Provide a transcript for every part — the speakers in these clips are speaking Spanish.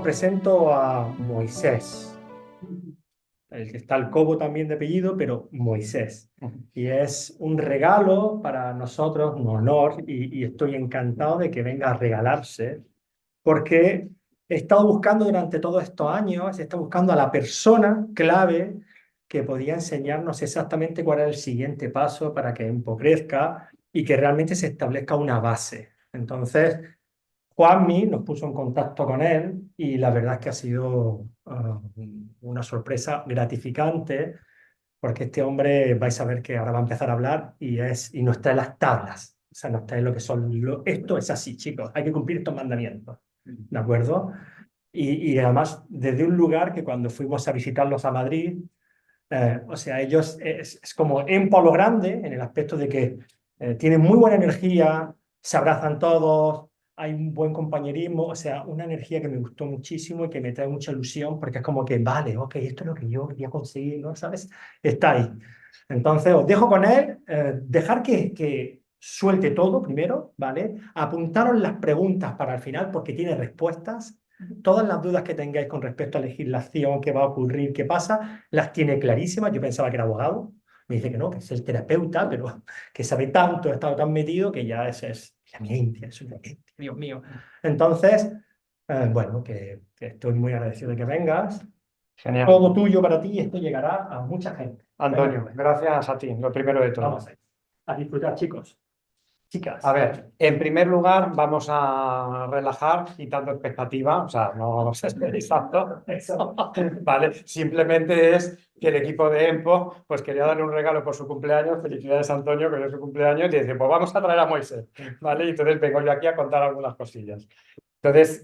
presento a Moisés, el que está el Cobo también de apellido, pero Moisés. Y es un regalo para nosotros, un honor, y estoy encantado de que venga a regalarse, porque he estado buscando durante todos estos años, he estado buscando a la persona clave que podía enseñarnos exactamente cuál es el siguiente paso para que Empo crezca y que realmente se establezca una base. Entonces, Juanmi nos puso en contacto con él y la verdad es que ha sido una sorpresa gratificante porque este hombre vais a ver que ahora va a empezar a hablar y no está en las tablas, o sea, no está en lo que son. Esto es así, chicos, hay que cumplir estos mandamientos, ¿de acuerdo? Y además desde un lugar que cuando fuimos a visitarlos a Madrid, o sea, ellos es como en Polo Grande, en el aspecto de que tienen muy buena energía, se abrazan todos, hay un buen compañerismo, o sea, una energía que me gustó muchísimo y que me trae mucha ilusión, porque es como que, vale, ok, esto es lo que yo quería conseguir, ¿no? ¿Sabes? Está ahí. Entonces, os dejo con él, dejar que suelte todo primero, ¿vale? Apuntaros las preguntas para el final, porque tiene respuestas. Todas las dudas que tengáis con respecto a legislación, qué va a ocurrir, qué pasa, las tiene clarísimas. Yo pensaba que era abogado, me dice que no, que es el terapeuta, pero que sabe tanto, ha estado tan metido que ya es la mente, es una mente, Dios mío. Entonces, bueno, que estoy muy agradecido de que vengas. Genial. Todo tuyo para ti y esto llegará a mucha gente. Venga, Antonio, pues, gracias a ti, lo primero de todo. vamos a disfrutar, chicos, A chicas. ver, en primer lugar vamos a relajar quitando expectativa, o sea, no os esperéis tanto, Eso. ¿vale? Simplemente es que el equipo de EMPO pues quería darle un regalo por su cumpleaños, felicidades Antonio, que es su cumpleaños, y dice, pues vamos a traer a Moisés, ¿vale? Y entonces vengo yo aquí a contar algunas cosillas. Entonces,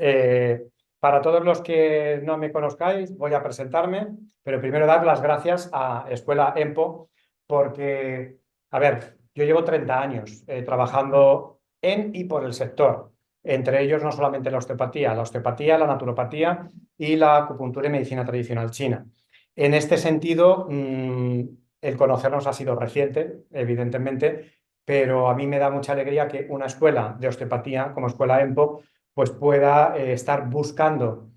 para todos los que no me conozcáis, voy a presentarme, pero primero dar las gracias a Escuela EMPO porque, a ver, yo llevo 30 años trabajando en y por el sector, entre ellos no solamente la osteopatía, la naturopatía y la acupuntura y medicina tradicional china. En este sentido, el conocernos ha sido reciente, evidentemente, pero a mí me da mucha alegría que una escuela de osteopatía como Escuela EMPO pues pueda estar buscando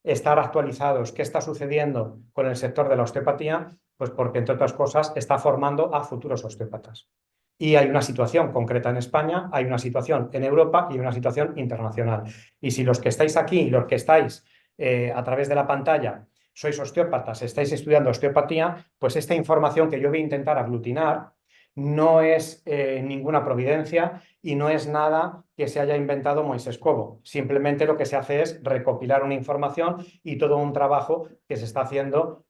estar actualizados, qué está sucediendo con el sector de la osteopatía, pues porque, entre otras cosas, está formando a futuros osteópatas. Y hay una situación concreta en España, hay una situación en Europa y una situación internacional. Y si los que estáis aquí y los que estáis a través de la pantalla sois osteópatas, estáis estudiando osteopatía, pues esta información que yo voy a intentar aglutinar no es ninguna providencia y no es nada que se haya inventado Moisés Cobo. Simplemente lo que se hace es recopilar una información y todo un trabajo que se está haciendo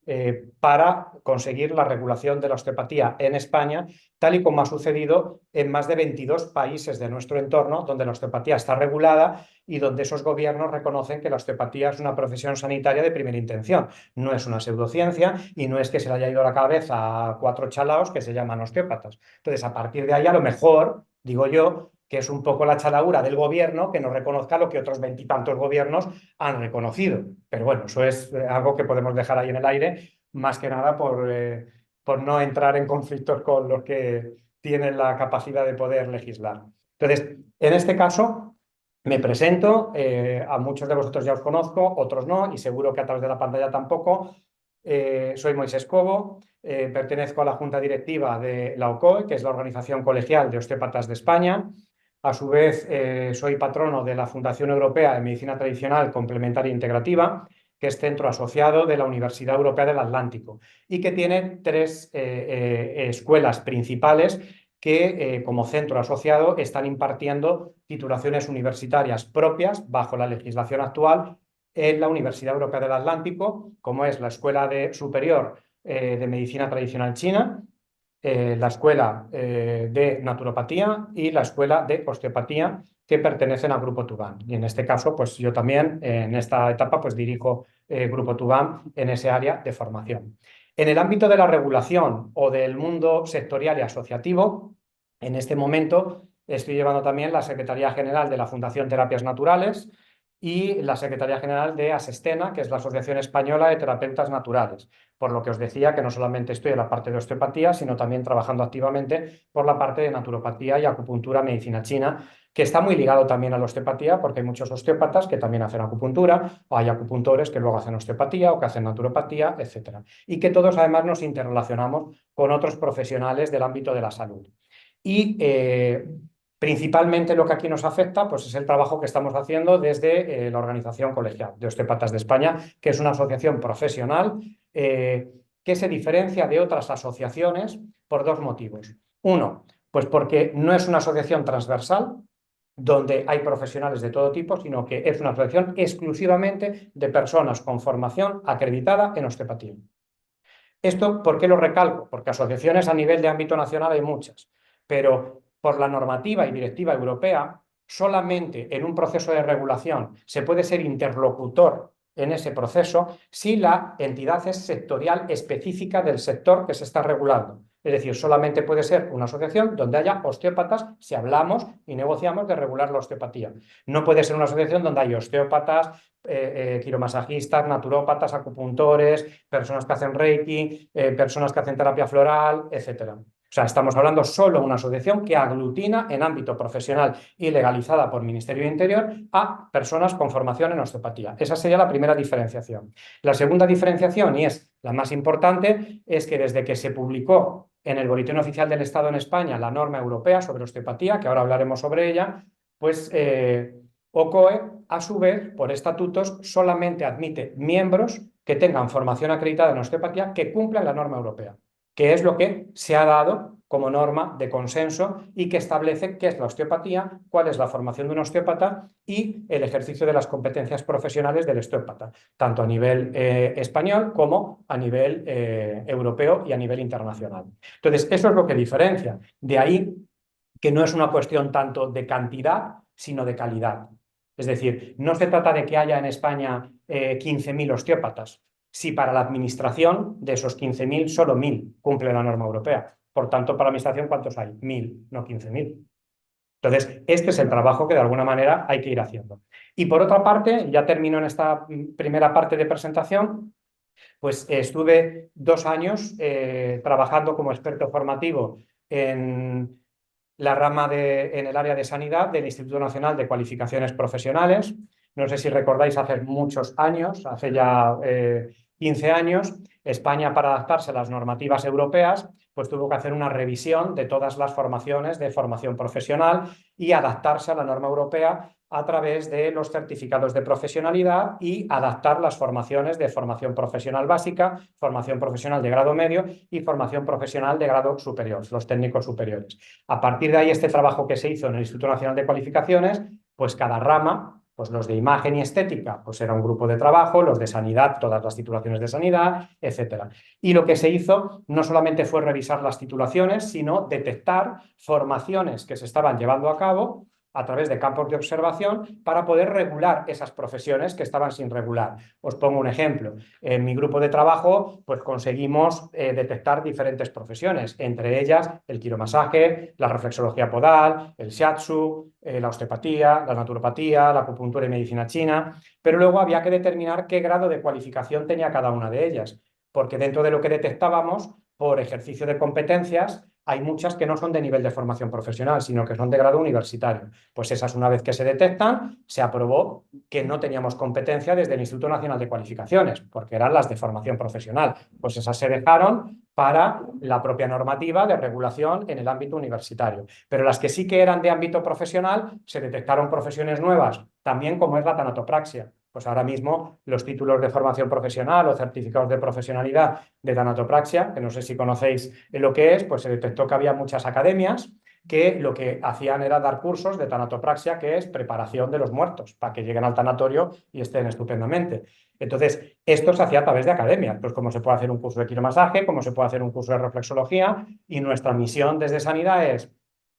para conseguir la regulación de la osteopatía en España, tal y como ha sucedido en más de 22 países de nuestro entorno, donde la osteopatía está regulada y donde esos gobiernos reconocen que la osteopatía es una profesión sanitaria de primera intención. No es una pseudociencia y no es que se le haya ido la cabeza a 4 chalaos que se llaman osteópatas. Entonces, a partir de ahí, a lo mejor, digo yo, que es un poco la chalaura del gobierno que no reconozca lo que otros veintitantos gobiernos han reconocido. Pero bueno, eso es algo que podemos dejar ahí en el aire, más que nada por no entrar en conflictos con los que tienen la capacidad de poder legislar. Entonces, en este caso, me presento, a muchos de vosotros ya os conozco, otros no, y seguro que a través de la pantalla tampoco. Soy Moisés Cobo, pertenezco a la Junta Directiva de la OCOE, que es la Organización Colegial de Osteópatas de España. A su vez, soy patrono de la Fundación Europea de Medicina Tradicional Complementaria e Integrativa, que es centro asociado de la Universidad Europea del Atlántico y que tiene tres escuelas principales que, como centro asociado, están impartiendo titulaciones universitarias propias bajo la legislación actual en la Universidad Europea del Atlántico, como es la Escuela Superior de Medicina Tradicional China, la Escuela de Naturopatía y la Escuela de Osteopatía, que pertenecen al Grupo Tubán. Y en este caso, pues yo también en esta etapa pues dirijo Grupo Tubán en ese área de formación. En el ámbito de la regulación o del mundo sectorial y asociativo, en este momento estoy llevando también la Secretaría General de la Fundación Terapias Naturales y la Secretaría General de Asestena, que es la Asociación Española de Terapeutas Naturales. Por lo que os decía que no solamente estoy en la parte de osteopatía, sino también trabajando activamente por la parte de naturopatía y acupuntura medicina china, que está muy ligado también a la osteopatía, porque hay muchos osteópatas que también hacen acupuntura, o hay acupuntores que luego hacen osteopatía o que hacen naturopatía, etc. Y que todos además nos interrelacionamos con otros profesionales del ámbito de la salud. Y principalmente lo que aquí nos afecta pues, es el trabajo que estamos haciendo desde la Organización Colegial de Osteópatas de España, que es una asociación profesional que se diferencia de otras asociaciones por dos motivos. Uno, pues porque no es una asociación transversal, donde hay profesionales de todo tipo, sino que es una asociación exclusivamente de personas con formación acreditada en osteopatía. ¿Esto por qué lo recalco? Porque asociaciones a nivel de ámbito nacional hay muchas, pero por la normativa y directiva europea, solamente en un proceso de regulación se puede ser interlocutor en ese proceso si la entidad es sectorial específica del sector que se está regulando. Es decir, solamente puede ser una asociación donde haya osteópatas si hablamos y negociamos de regular la osteopatía. No puede ser una asociación donde hay osteópatas, quiromasajistas, naturópatas, acupuntores, personas que hacen reiki, personas que hacen terapia floral, etc. O sea, estamos hablando solo de una asociación que aglutina en ámbito profesional y legalizada por Ministerio de Interior a personas con formación en osteopatía. Esa sería la primera diferenciación. La segunda diferenciación, y es la más importante, es que desde que se publicó en el Boletín Oficial del Estado en España la norma europea sobre osteopatía, que ahora hablaremos sobre ella, pues OCOE, a su vez, por estatutos, solamente admite miembros que tengan formación acreditada en osteopatía que cumplan la norma europea, que es lo que se ha dado como norma de consenso y que establece qué es la osteopatía, cuál es la formación de un osteópata y el ejercicio de las competencias profesionales del osteópata, tanto a nivel español como a nivel europeo y a nivel internacional. Entonces, eso es lo que diferencia. De ahí que no es una cuestión tanto de cantidad, sino de calidad. Es decir, no se trata de que haya en España 15.000 osteópatas, si para la administración de esos 15.000 solo 1.000 cumplen la norma europea. Por tanto, para la administración, ¿cuántos hay? 1.000, no 15.000. Entonces, este es el trabajo que de alguna manera hay que ir haciendo. Y por otra parte, ya termino en esta primera parte de presentación, pues estuve 2 años trabajando como experto formativo en la rama en el área de sanidad del Instituto Nacional de Cualificaciones Profesionales. No sé si recordáis, hace muchos años, hace ya 15 años, España, para adaptarse a las normativas europeas, pues tuvo que hacer una revisión de todas las formaciones de formación profesional y adaptarse a la norma europea a través de los certificados de profesionalidad y adaptar las formaciones de formación profesional básica, formación profesional de grado medio y formación profesional de grado superior, los técnicos superiores. A partir de ahí, este trabajo que se hizo en el Instituto Nacional de Cualificaciones, pues cada rama, pues los de imagen y estética, pues era un grupo de trabajo, los de sanidad, todas las titulaciones de sanidad, etc. Y lo que se hizo no solamente fue revisar las titulaciones, sino detectar formaciones que se estaban llevando a cabo a través de campos de observación para poder regular esas profesiones que estaban sin regular. Os pongo un ejemplo. En mi grupo de trabajo, pues conseguimos detectar diferentes profesiones, entre ellas el quiromasaje, la reflexología podal, el shiatsu, la osteopatía, la naturopatía, la acupuntura y medicina china, pero luego había que determinar qué grado de cualificación tenía cada una de ellas, porque dentro de lo que detectábamos, por ejercicio de competencias, hay muchas que no son de nivel de formación profesional, sino que son de grado universitario. Pues esas, una vez que se detectan, se aprobó que no teníamos competencia desde el Instituto Nacional de Cualificaciones, porque eran las de formación profesional. Pues esas se dejaron para la propia normativa de regulación en el ámbito universitario. Pero las que sí que eran de ámbito profesional, se detectaron profesiones nuevas, también como es la tanatopraxia. Pues ahora mismo los títulos de formación profesional o certificados de profesionalidad de tanatopraxia, que no sé si conocéis lo que es, pues se detectó que había muchas academias que lo que hacían era dar cursos de tanatopraxia, que es preparación de los muertos, para que lleguen al tanatorio y estén estupendamente. Entonces, esto se hacía a través de academias, pues como se puede hacer un curso de quiromasaje, como se puede hacer un curso de reflexología, y nuestra misión desde Sanidad es: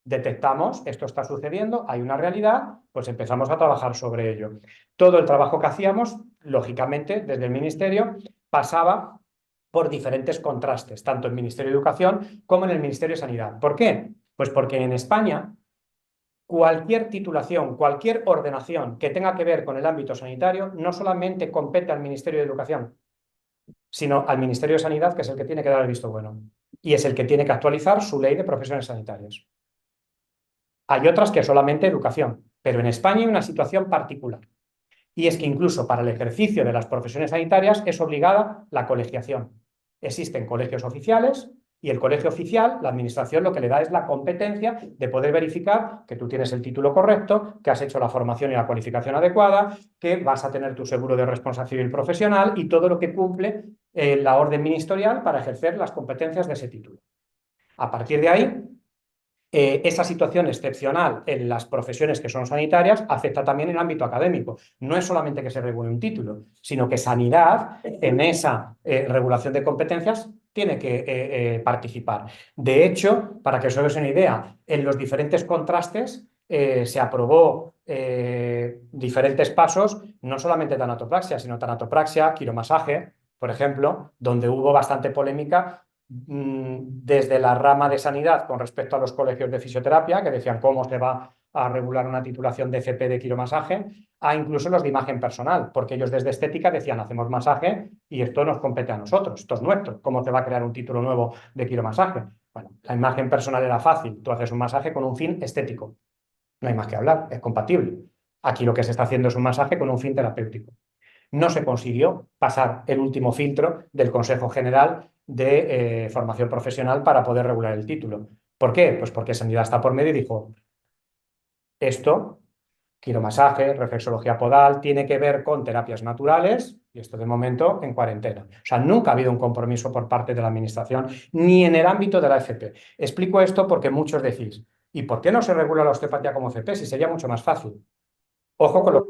detectamos, esto está sucediendo, hay una realidad, pues empezamos a trabajar sobre ello. Todo el trabajo que hacíamos, lógicamente, desde el Ministerio, pasaba por diferentes contrastes, tanto en el Ministerio de Educación como en el Ministerio de Sanidad. ¿Por qué? Pues porque en España cualquier titulación, cualquier ordenación que tenga que ver con el ámbito sanitario, no solamente compete al Ministerio de Educación, sino al Ministerio de Sanidad, que es el que tiene que dar el visto bueno. Y es el que tiene que actualizar su ley de profesiones sanitarias. Hay otras que solamente educación, pero en España hay una situación particular. Y es que incluso para el ejercicio de las profesiones sanitarias es obligada la colegiación. Existen colegios oficiales y el colegio oficial, la administración, lo que le da es la competencia de poder verificar que tú tienes el título correcto, que has hecho la formación y la cualificación adecuada, que vas a tener tu seguro de responsabilidad civil profesional y todo lo que cumple la orden ministerial para ejercer las competencias de ese título. A partir de ahí, esa situación excepcional en las profesiones que son sanitarias afecta también en el ámbito académico. No es solamente que se regule un título, sino que sanidad en esa regulación de competencias tiene que participar. De hecho, para que os hagáis una idea, en los diferentes contrastes se aprobó diferentes pasos, no solamente tanatopraxia, sino tanatopraxia, quiromasaje, por ejemplo, donde hubo bastante polémica desde la rama de sanidad con respecto a los colegios de fisioterapia, que decían cómo se va a regular una titulación de FP de quiromasaje, a incluso los de imagen personal, porque ellos desde estética decían hacemos masaje y esto nos compete a nosotros, esto es nuestro, ¿cómo se va a crear un título nuevo de quiromasaje? Bueno, la imagen personal era fácil, tú haces un masaje con un fin estético, no hay más que hablar, es compatible. Aquí lo que se está haciendo es un masaje con un fin terapéutico. No se consiguió pasar el último filtro del Consejo General de Formación Profesional para poder regular el título. ¿Por qué? Pues porque Sanidad está por medio y dijo, esto, quiromasaje, reflexología podal, tiene que ver con terapias naturales y esto de momento en cuarentena. O sea, nunca ha habido un compromiso por parte de la Administración ni en el ámbito de la FP. Explico esto porque muchos decís, ¿y por qué no se regula la osteopatía como FP si sería mucho más fácil? Ojo con lo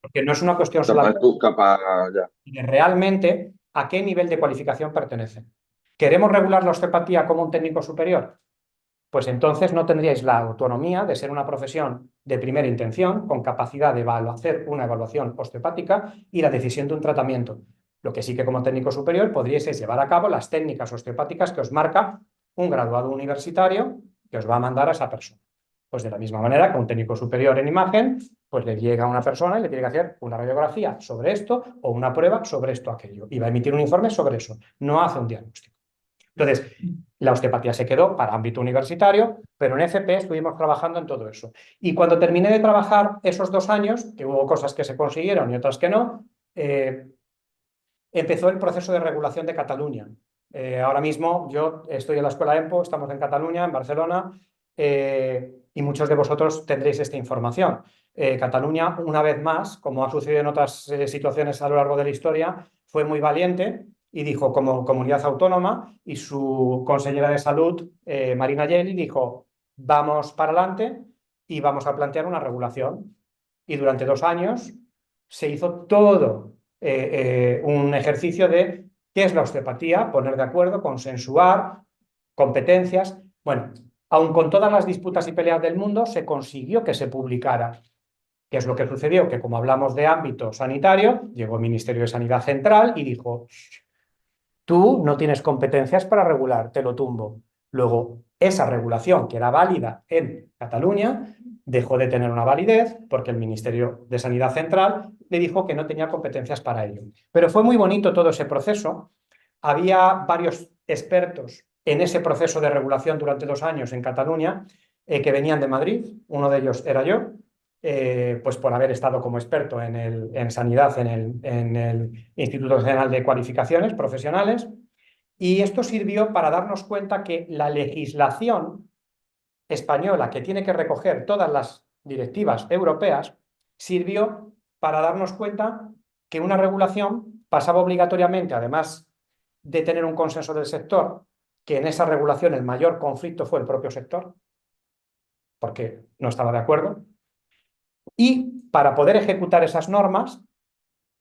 porque no es una cuestión solamente de realmente a qué nivel de cualificación pertenece. ¿Queremos regular la osteopatía como un técnico superior? Pues entonces no tendríais la autonomía de ser una profesión de primera intención con capacidad de hacer una evaluación osteopática y la decisión de un tratamiento. Lo que sí que como técnico superior podríais es llevar a cabo las técnicas osteopáticas que os marca un graduado universitario que os va a mandar a esa persona. Pues de la misma manera que un técnico superior en imagen, pues le llega a una persona y le tiene que hacer una radiografía sobre esto o una prueba sobre esto o aquello. Y va a emitir un informe sobre eso. No hace un diagnóstico. Entonces, la osteopatía se quedó para ámbito universitario, pero en FP estuvimos trabajando en todo eso. Y cuando terminé de trabajar esos 2 años, que hubo cosas que se consiguieron y otras que no, empezó el proceso de regulación de Cataluña. Ahora mismo yo estoy en la Escuela EMPO, estamos en Cataluña, en Barcelona, y muchos de vosotros tendréis esta información. Cataluña, una vez más, como ha sucedido en otras situaciones a lo largo de la historia, fue muy valiente y dijo, como comunidad autónoma, y su consellera de salud, Marina Geli, dijo, vamos para adelante y vamos a plantear una regulación. Y durante 2 años se hizo todo un ejercicio de qué es la osteopatía, poner de acuerdo, consensuar competencias. Bueno, aun con todas las disputas y peleas del mundo, se consiguió que se publicara. ¿Qué es lo que sucedió? Que como hablamos de ámbito sanitario, llegó el Ministerio de Sanidad Central y dijo, tú no tienes competencias para regular, te lo tumbo. Luego, esa regulación que era válida en Cataluña dejó de tener una validez porque el Ministerio de Sanidad Central le dijo que no tenía competencias para ello. Pero fue muy bonito todo ese proceso. Había varios expertos en ese proceso de regulación durante 2 años en Cataluña que venían de Madrid. Uno de ellos era yo, pues por haber estado como experto en sanidad en el Instituto Nacional de Cualificaciones Profesionales. Y esto sirvió para darnos cuenta que la legislación española, que tiene que recoger todas las directivas europeas, sirvió para darnos cuenta que una regulación pasaba obligatoriamente, además de tener un consenso del sector, que en esa regulación el mayor conflicto fue el propio sector, porque no estaba de acuerdo, y para poder ejecutar esas normas,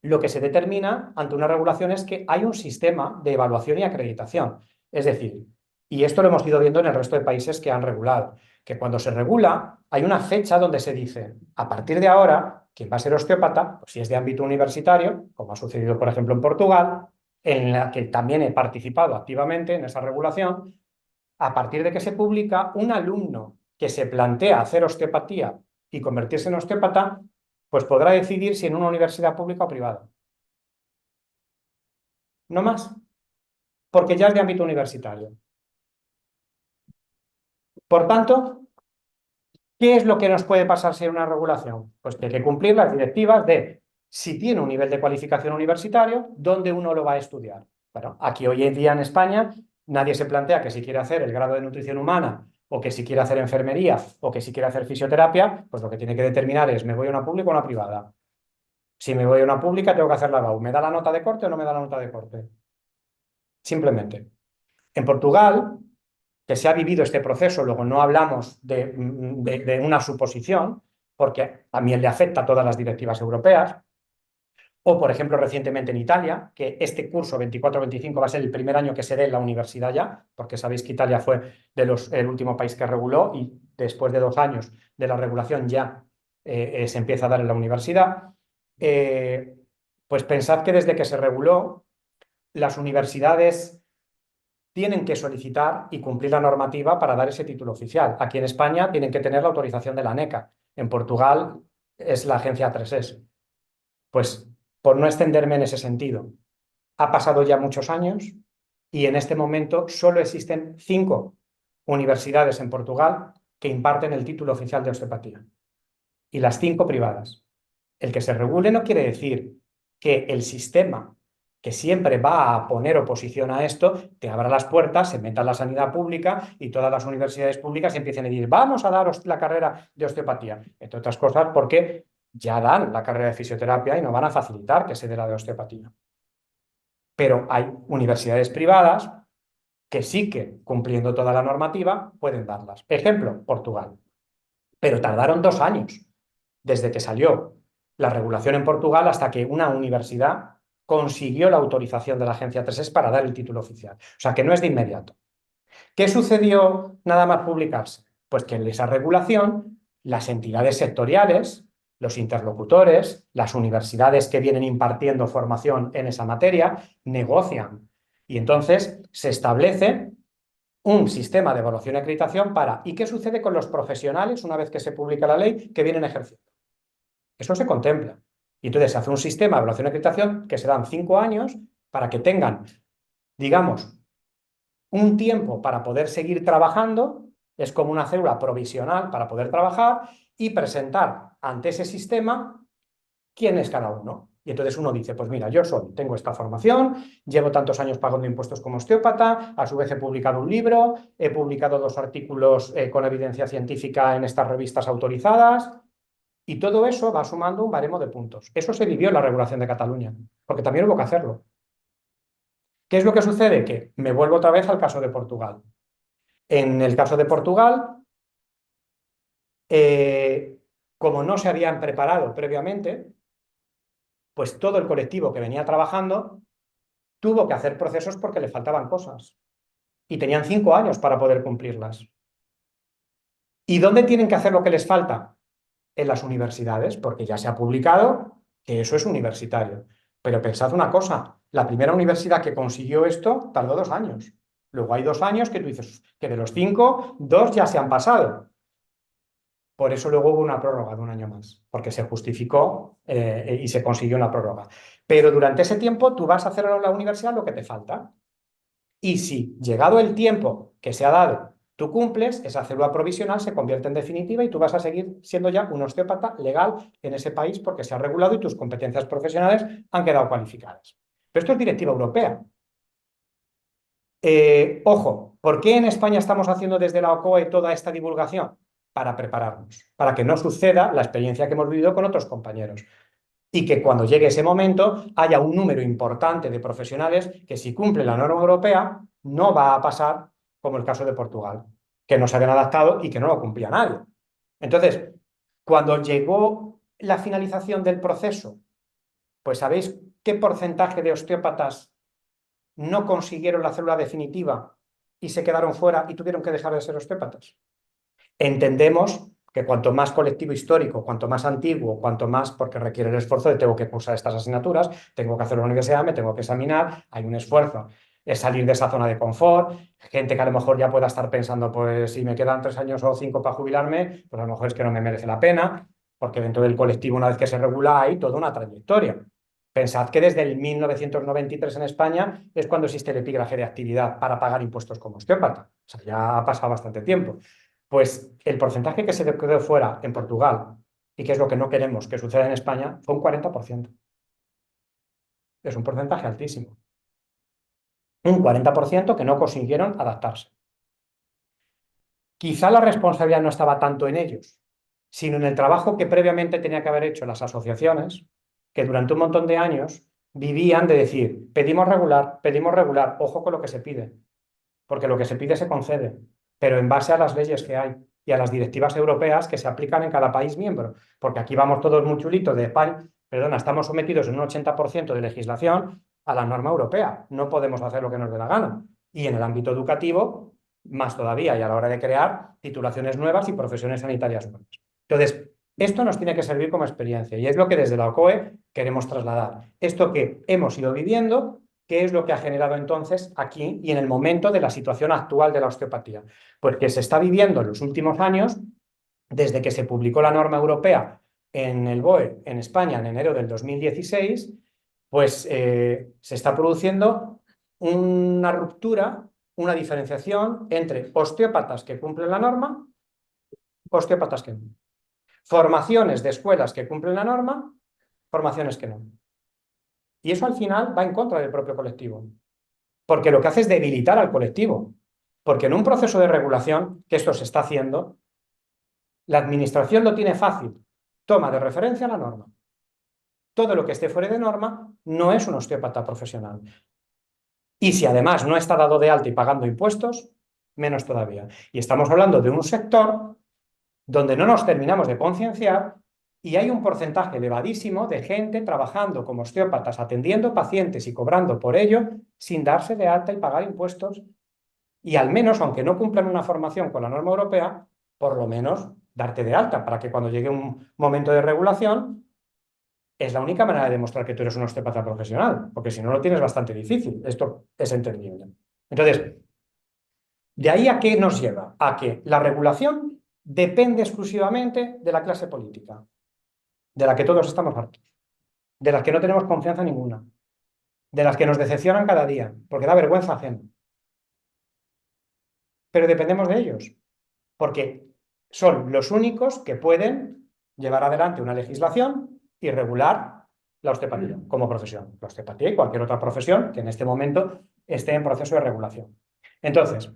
lo que se determina ante una regulación es que hay un sistema de evaluación y acreditación. Es decir, y esto lo hemos ido viendo en el resto de países que han regulado, que cuando se regula hay una fecha donde se dice, a partir de ahora, quien va a ser osteópata, pues si es de ámbito universitario, como ha sucedido por ejemplo en Portugal, en la que también he participado activamente en esa regulación, a partir de que se publica, un alumno que se plantea hacer osteopatía y convertirse en osteópata, pues podrá decidir si en una universidad pública o privada. No más, porque ya es de ámbito universitario. Por tanto, ¿qué es lo que nos puede pasar si hay una regulación? Pues que hay que cumplir las directivas de si tiene un nivel de cualificación universitario, ¿dónde uno lo va a estudiar? Bueno, aquí hoy en día en España nadie se plantea que si quiere hacer el grado de nutrición humana o que si quiere hacer enfermería o que si quiere hacer fisioterapia, pues lo que tiene que determinar es ¿me voy a una pública o a una privada? Si me voy a una pública tengo que hacer la BAU. ¿Me da la nota de corte o no me da la nota de corte? Simplemente. En Portugal, que se ha vivido este proceso, luego no hablamos de una suposición, porque también le afecta a todas las directivas europeas, o por ejemplo recientemente en Italia, que este curso 24-25 va a ser el primer año que se dé en la universidad ya, porque sabéis que Italia fue el último país que reguló y después de 2 años de la regulación ya se empieza a dar en la universidad. Pues pensad que desde que se reguló, las universidades tienen que solicitar y cumplir la normativa para dar ese título oficial. Aquí en España tienen que tener la autorización de la ANECA. En Portugal es la agencia A3S. Pues por no extenderme en ese sentido, ha pasado ya muchos años y en este momento solo existen 5 universidades en Portugal que imparten el título oficial de osteopatía. Y las 5 privadas. El que se regule no quiere decir que el sistema que siempre va a poner oposición a esto, te abra las puertas, se meta en la sanidad pública y todas las universidades públicas empiecen a decir, vamos a daros la carrera de osteopatía. Entre otras cosas porque ya dan la carrera de fisioterapia y no van a facilitar que se dé la de osteopatía. Pero hay universidades privadas que sí que, cumpliendo toda la normativa, pueden darlas. Ejemplo, Portugal. Pero tardaron 2 años desde que salió la regulación en Portugal hasta que una universidad consiguió la autorización de la agencia 3 para dar el título oficial. O sea, que no es de inmediato. ¿Qué sucedió nada más publicarse? Pues que en esa regulación las entidades sectoriales, los interlocutores, las universidades que vienen impartiendo formación en esa materia, negocian. Y entonces se establece un sistema de evaluación y acreditación para ¿y qué sucede con los profesionales una vez que se publica la ley que vienen ejerciendo? Eso se contempla. Y entonces se hace un sistema de evaluación y acreditación que se dan 5 años para que tengan, digamos, un tiempo para poder seguir trabajando, es como una célula provisional para poder trabajar y presentar ante ese sistema quién es cada uno. Y entonces uno dice, pues mira, tengo esta formación, llevo tantos años pagando impuestos como osteópata, a su vez he publicado un libro, he publicado 2 artículos con evidencia científica en estas revistas autorizadas, y todo eso va sumando un baremo de puntos. Eso se vivió en la regulación de Cataluña, porque también hubo que hacerlo. ¿Qué es lo que sucede? Que me vuelvo otra vez al caso de Portugal. En el caso de Portugal, como no se habían preparado previamente, pues todo el colectivo que venía trabajando tuvo que hacer procesos porque le faltaban cosas. Y tenían 5 años para poder cumplirlas. ¿Y dónde tienen que hacer lo que les falta? En las universidades, porque ya se ha publicado que eso es universitario. Pero pensad una cosa, la primera universidad que consiguió esto tardó 2 años. Luego hay 2 años que tú dices que de los 5, 2 ya se han pasado. Por eso luego hubo una prórroga de 1 año más, porque se justificó y se consiguió una prórroga. Pero durante ese tiempo tú vas a hacer a la universidad lo que te falta. Y si, llegado el tiempo que se ha dado, tú cumples, esa célula provisional se convierte en definitiva y tú vas a seguir siendo ya un osteópata legal en ese país porque se ha regulado y tus competencias profesionales han quedado cualificadas. Pero esto es directiva europea. Ojo, ¿por qué en España estamos haciendo desde la OCOE toda esta divulgación? Para prepararnos, para que no suceda la experiencia que hemos vivido con otros compañeros. Y que cuando llegue ese momento haya un número importante de profesionales que si cumple la norma europea no va a pasar como el caso de Portugal, que no se habían adaptado y que no lo cumplía nadie. Entonces, cuando llegó la finalización del proceso, pues ¿sabéis qué porcentaje de osteópatas no consiguieron la célula definitiva y se quedaron fuera y tuvieron que dejar de ser osteópatas? Entendemos que cuanto más colectivo histórico, cuanto más antiguo, cuanto más, porque requiere el esfuerzo de tengo que cursar estas asignaturas, tengo que hacer la universidad, me tengo que examinar, hay un esfuerzo. es salir de esa zona de confort, gente que a lo mejor ya pueda estar pensando, pues si me quedan 3 años o 5 para jubilarme, pues a lo mejor es que no me merece la pena, porque dentro del colectivo, una vez que se regula, hay toda una trayectoria. Pensad que desde el 1993 en España es cuando existe el epígrafe de actividad para pagar impuestos como osteópata. O sea, ya ha pasado bastante tiempo. Pues el porcentaje que se quedó fuera en Portugal, y que es lo que no queremos que suceda en España, fue un 40%. Es un porcentaje altísimo. Un 40% que no consiguieron adaptarse. Quizá la responsabilidad no estaba tanto en ellos, sino en el trabajo que previamente tenía que haber hecho las asociaciones, que durante un montón de años vivían de decir, pedimos regular, ojo con lo que se pide, porque lo que se pide se concede, pero en base a las leyes que hay y a las directivas europeas que se aplican en cada país miembro, porque aquí vamos todos muy chulitos de España, perdona, estamos sometidos en un 80% de legislación a la norma europea, no podemos hacer lo que nos dé la gana. Y en el ámbito educativo, más todavía, y a la hora de crear titulaciones nuevas y profesiones sanitarias nuevas. Entonces, esto nos tiene que servir como experiencia y es lo que desde la OCOE queremos trasladar. Esto que hemos ido viviendo, ¿qué es lo que ha generado entonces aquí y en el momento de la situación actual de la osteopatía? Pues que se está viviendo en los últimos años, desde que se publicó la norma europea en el BOE en España en enero del 2016, pues se está produciendo una ruptura, una diferenciación entre osteópatas que cumplen la norma, osteópatas que no. Formaciones de escuelas que cumplen la norma, formaciones que no. Y eso al final va en contra del propio colectivo, porque lo que hace es debilitar al colectivo, porque en un proceso de regulación, que esto se está haciendo, la administración lo tiene fácil, toma de referencia la norma. Todo lo que esté fuera de norma no es un osteópata profesional. Y si además no está dado de alta y pagando impuestos, menos todavía. Y estamos hablando de un sector donde no nos terminamos de concienciar y hay un porcentaje elevadísimo de gente trabajando como osteópatas, atendiendo pacientes y cobrando por ello sin darse de alta y pagar impuestos. Y al menos, aunque no cumplan una formación con la norma europea, por lo menos darte de alta para que cuando llegue un momento de regulación, es la única manera de demostrar que tú eres un osteópata profesional, porque si no lo tienes bastante difícil. Esto es entendible. Entonces, ¿de ahí a qué nos lleva? A que la regulación depende exclusivamente de la clase política, de la que todos estamos hartos, de las que no tenemos confianza ninguna, de las que nos decepcionan cada día, porque da vergüenza ajena. Pero dependemos de ellos, porque son los únicos que pueden llevar adelante una legislación y regular la osteopatía como profesión. La osteopatía y cualquier otra profesión que en este momento esté en proceso de regulación. Entonces,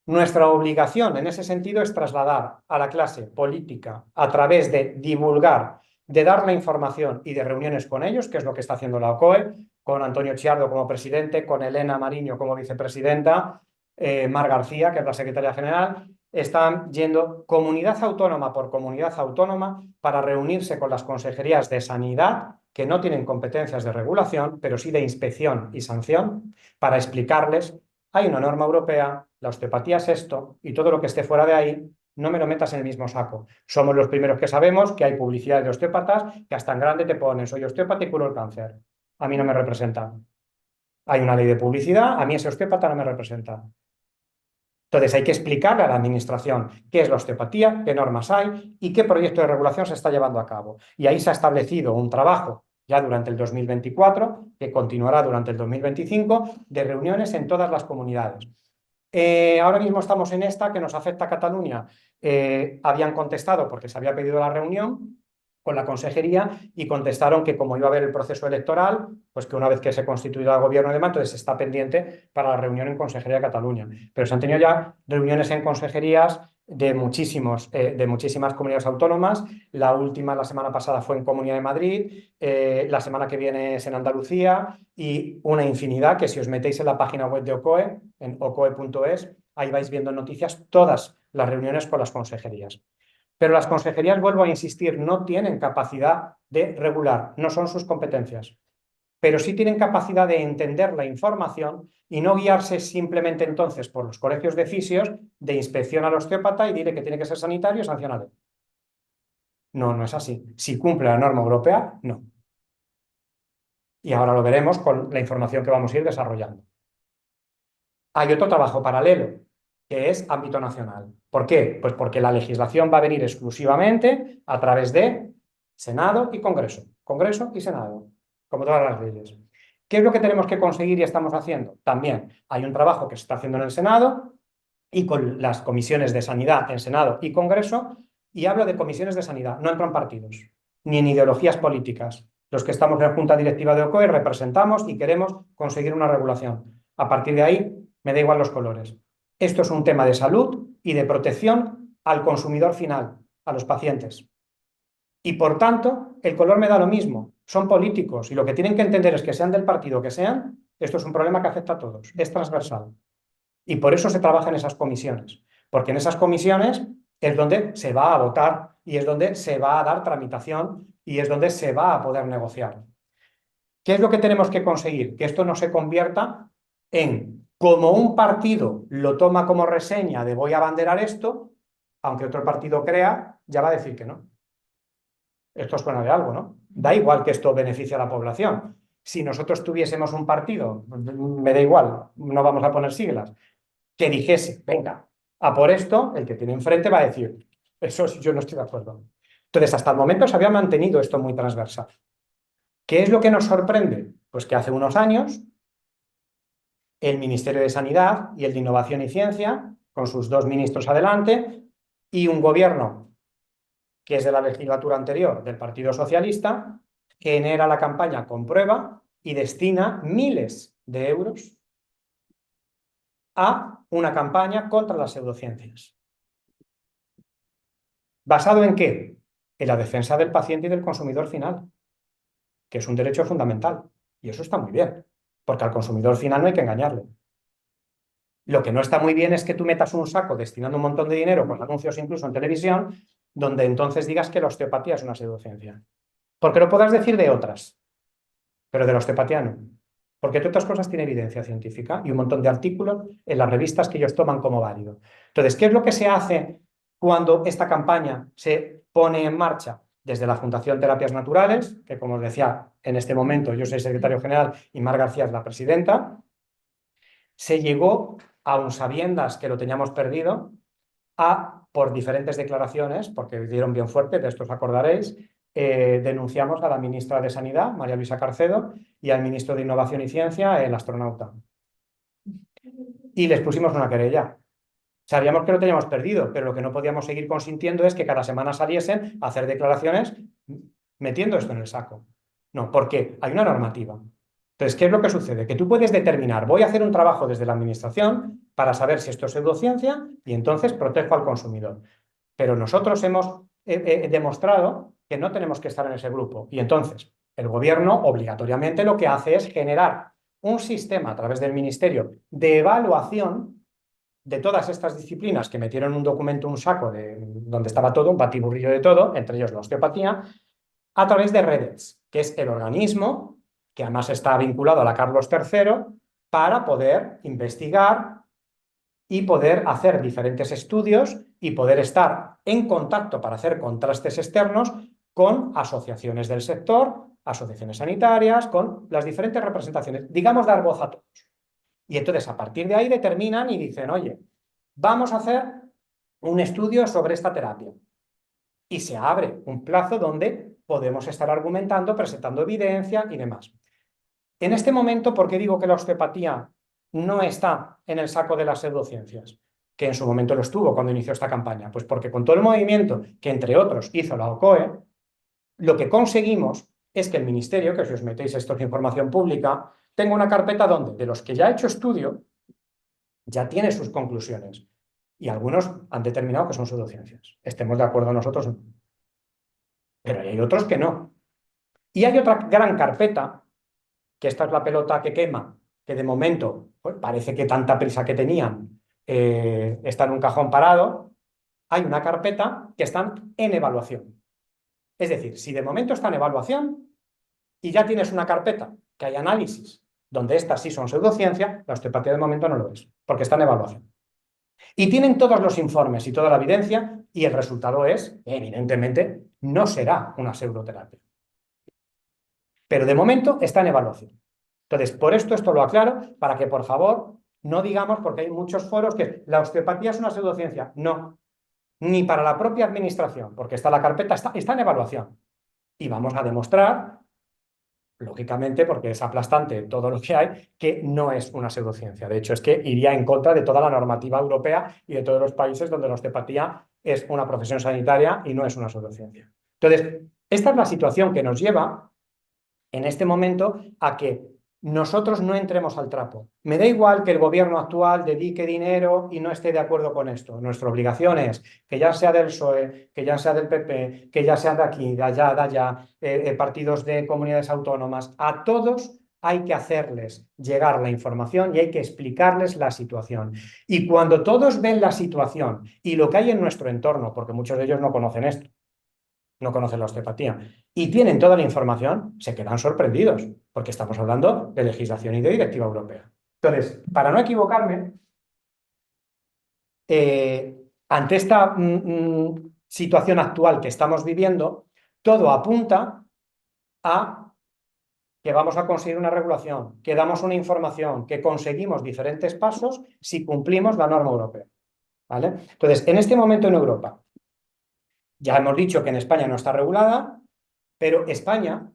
nuestra obligación en ese sentido es trasladar a la clase política a través de divulgar, de dar la información y de reuniones con ellos, que es lo que está haciendo la OCOE, con Antonio Chiardo como presidente, con Elena Mariño como vicepresidenta, Mar García, que es la secretaria general, están yendo comunidad autónoma por comunidad autónoma para reunirse con las consejerías de sanidad, que no tienen competencias de regulación, pero sí de inspección y sanción, para explicarles, hay una norma europea, la osteopatía es esto, y todo lo que esté fuera de ahí, no me lo metas en el mismo saco. Somos los primeros que sabemos que hay publicidad de osteópatas que hasta en grande te ponen, soy osteópata y curo el cáncer. A mí no me representa. Hay una ley de publicidad, a mí ese osteópata no me representa. Entonces hay que explicarle a la administración qué es la osteopatía, qué normas hay y qué proyecto de regulación se está llevando a cabo. Y ahí se ha establecido un trabajo ya durante el 2024, que continuará durante el 2025, de reuniones en todas las comunidades. Ahora mismo estamos en esta que nos afecta a Cataluña. Habían contestado porque se había pedido la reunión con la consejería y contestaron que como iba a haber el proceso electoral, pues que una vez que se constituya el gobierno de demás, entonces está pendiente para la reunión en Consejería de Cataluña. Pero se han tenido ya reuniones en consejerías de muchísimas comunidades autónomas. La última, la semana pasada, fue en Comunidad de Madrid, la semana que viene es en Andalucía y una infinidad que si os metéis en la página web de OCOE, en ocoe.es, ahí vais viendo en noticias todas las reuniones con las consejerías. Pero las consejerías, vuelvo a insistir, no tienen capacidad de regular, no son sus competencias, pero sí tienen capacidad de entender la información y no guiarse simplemente entonces por los colegios de fisios de inspección al osteópata y dile que tiene que ser sanitario y sancionarle. No, no es así. Si cumple la norma europea, no. Y ahora lo veremos con la información que vamos a ir desarrollando. Hay otro trabajo paralelo, que es ámbito nacional. ¿Por qué? Pues porque la legislación va a venir exclusivamente a través de Senado y Congreso. Congreso y Senado, como todas las leyes. ¿Qué es lo que tenemos que conseguir y estamos haciendo? También hay un trabajo que se está haciendo en el Senado y con las comisiones de sanidad en Senado y Congreso, y hablo de comisiones de sanidad, no entro en partidos, ni en ideologías políticas. Los que estamos en la Junta Directiva de OCOE representamos y queremos conseguir una regulación. A partir de ahí, me da igual los colores. Esto es un tema de salud y de protección al consumidor final, a los pacientes. Y por tanto, el color me da lo mismo. Son políticos y lo que tienen que entender es que sean del partido que sean, esto es un problema que afecta a todos, es transversal. Y por eso se trabaja en esas comisiones, porque en esas comisiones es donde se va a votar y es donde se va a dar tramitación y es donde se va a poder negociar. ¿Qué es lo que tenemos que conseguir? Que esto no se convierta en, como un partido lo toma como reseña de voy a abanderar esto, aunque otro partido crea, ya va a decir que no. Esto suena de algo, ¿no? Da igual que esto beneficie a la población. Si nosotros tuviésemos un partido, me da igual, no vamos a poner siglas, que dijese, venga, a por esto, el que tiene enfrente va a decir, eso yo no estoy de acuerdo. Entonces, hasta el momento se había mantenido esto muy transversal. ¿Qué es lo que nos sorprende? Pues que hace unos años el Ministerio de Sanidad y el de Innovación y Ciencia, con sus dos ministros adelante, y un gobierno que es de la legislatura anterior del Partido Socialista, genera la campaña Comprueba y destina miles de euros a una campaña contra las pseudociencias. ¿Basado en qué? En la defensa del paciente y del consumidor final, que es un derecho fundamental. Y eso está muy bien, porque al consumidor final no hay que engañarle. Lo que no está muy bien es que tú metas un saco destinando un montón de dinero, con anuncios incluso en televisión, donde entonces digas que la osteopatía es una pseudociencia. Porque lo podrás decir de otras, pero de la osteopatía no. Porque todas otras cosas tienen evidencia científica y un montón de artículos en las revistas que ellos toman como válido. Entonces, ¿qué es lo que se hace cuando esta campaña se pone en marcha? Desde la Fundación Terapias Naturales, que como os decía, en este momento yo soy secretario general y Mar García es la presidenta, se llegó, aun sabiendas que lo teníamos perdido, por diferentes declaraciones, porque dieron bien fuerte, de esto os acordaréis, denunciamos a la ministra de Sanidad, María Luisa Carcedo, y al ministro de Innovación y Ciencia, el astronauta. Y les pusimos una querella. Sabíamos que lo teníamos perdido, pero lo que no podíamos seguir consintiendo es que cada semana saliesen a hacer declaraciones metiendo esto en el saco. No, porque hay una normativa. Entonces, ¿qué es lo que sucede? Que tú puedes determinar, voy a hacer un trabajo desde la administración para saber si esto es pseudociencia y entonces protejo al consumidor. Pero nosotros hemos demostrado que no tenemos que estar en ese grupo. Y entonces, el gobierno obligatoriamente lo que hace es generar un sistema a través del ministerio de evaluación de todas estas disciplinas que metieron un documento, un saco donde estaba todo, un batiburrillo de todo, entre ellos la osteopatía, a través de REDES, que es el organismo que además está vinculado a la Carlos III para poder investigar y poder hacer diferentes estudios y poder estar en contacto para hacer contrastes externos con asociaciones del sector, asociaciones sanitarias, con las diferentes representaciones, digamos, dar voz a todos. Y entonces a partir de ahí determinan y dicen, oye, vamos a hacer un estudio sobre esta terapia. Y se abre un plazo donde podemos estar argumentando, presentando evidencia y demás. En este momento, ¿por qué digo que la osteopatía no está en el saco de las pseudociencias? Que en su momento lo estuvo cuando inició esta campaña. Pues porque con todo el movimiento que, entre otros, hizo la OCOE, lo que conseguimos es que el ministerio, que si os metéis esto es información pública, tenga una carpeta donde, de los que ya ha hecho estudio, ya tiene sus conclusiones. Y algunos han determinado que son pseudociencias. Estemos de acuerdo nosotros. Pero hay otros que no. Y hay otra gran carpeta, que esta es la pelota que quema, que de momento pues, parece que tanta prisa que tenían está en un cajón parado. Hay una carpeta que están en evaluación. Es decir, si de momento está en evaluación y ya tienes una carpeta que hay análisis donde estas sí son pseudociencia, la osteopatía de momento no lo es, porque está en evaluación. Y tienen todos los informes y toda la evidencia y el resultado es, evidentemente, no será una pseudoterapia. Pero de momento está en evaluación. Entonces, por esto lo aclaro, para que por favor No digamos, porque hay muchos foros que la osteopatía es una pseudociencia. No, ni para la propia administración, porque está la carpeta, está en evaluación. Y vamos a demostrar, lógicamente, porque es aplastante todo lo que hay, que no es una pseudociencia. De hecho, es que iría en contra de toda la normativa europea y de todos los países donde la osteopatía es una profesión sanitaria y no es una pseudociencia. Entonces, esta es la situación que nos lleva en este momento a que nosotros no entremos al trapo. Me da igual que el gobierno actual dedique dinero y no esté de acuerdo con esto. Nuestra obligación es que ya sea del PSOE, que ya sea del PP, que ya sea de aquí, de allá, partidos de comunidades autónomas, a todos hay que hacerles llegar la información y hay que explicarles la situación. Y cuando todos ven la situación y lo que hay en nuestro entorno, porque muchos de ellos no conocen esto, no conocen la osteopatía y tienen toda la información, se quedan sorprendidos, porque estamos hablando de legislación y de directiva europea. Entonces, para no equivocarme, ante esta situación actual que estamos viviendo, todo apunta a que vamos a conseguir una regulación, que damos una información, que conseguimos diferentes pasos si cumplimos la norma europea. ¿Vale? Entonces, en este momento en Europa, ya hemos dicho que en España no está regulada, pero España,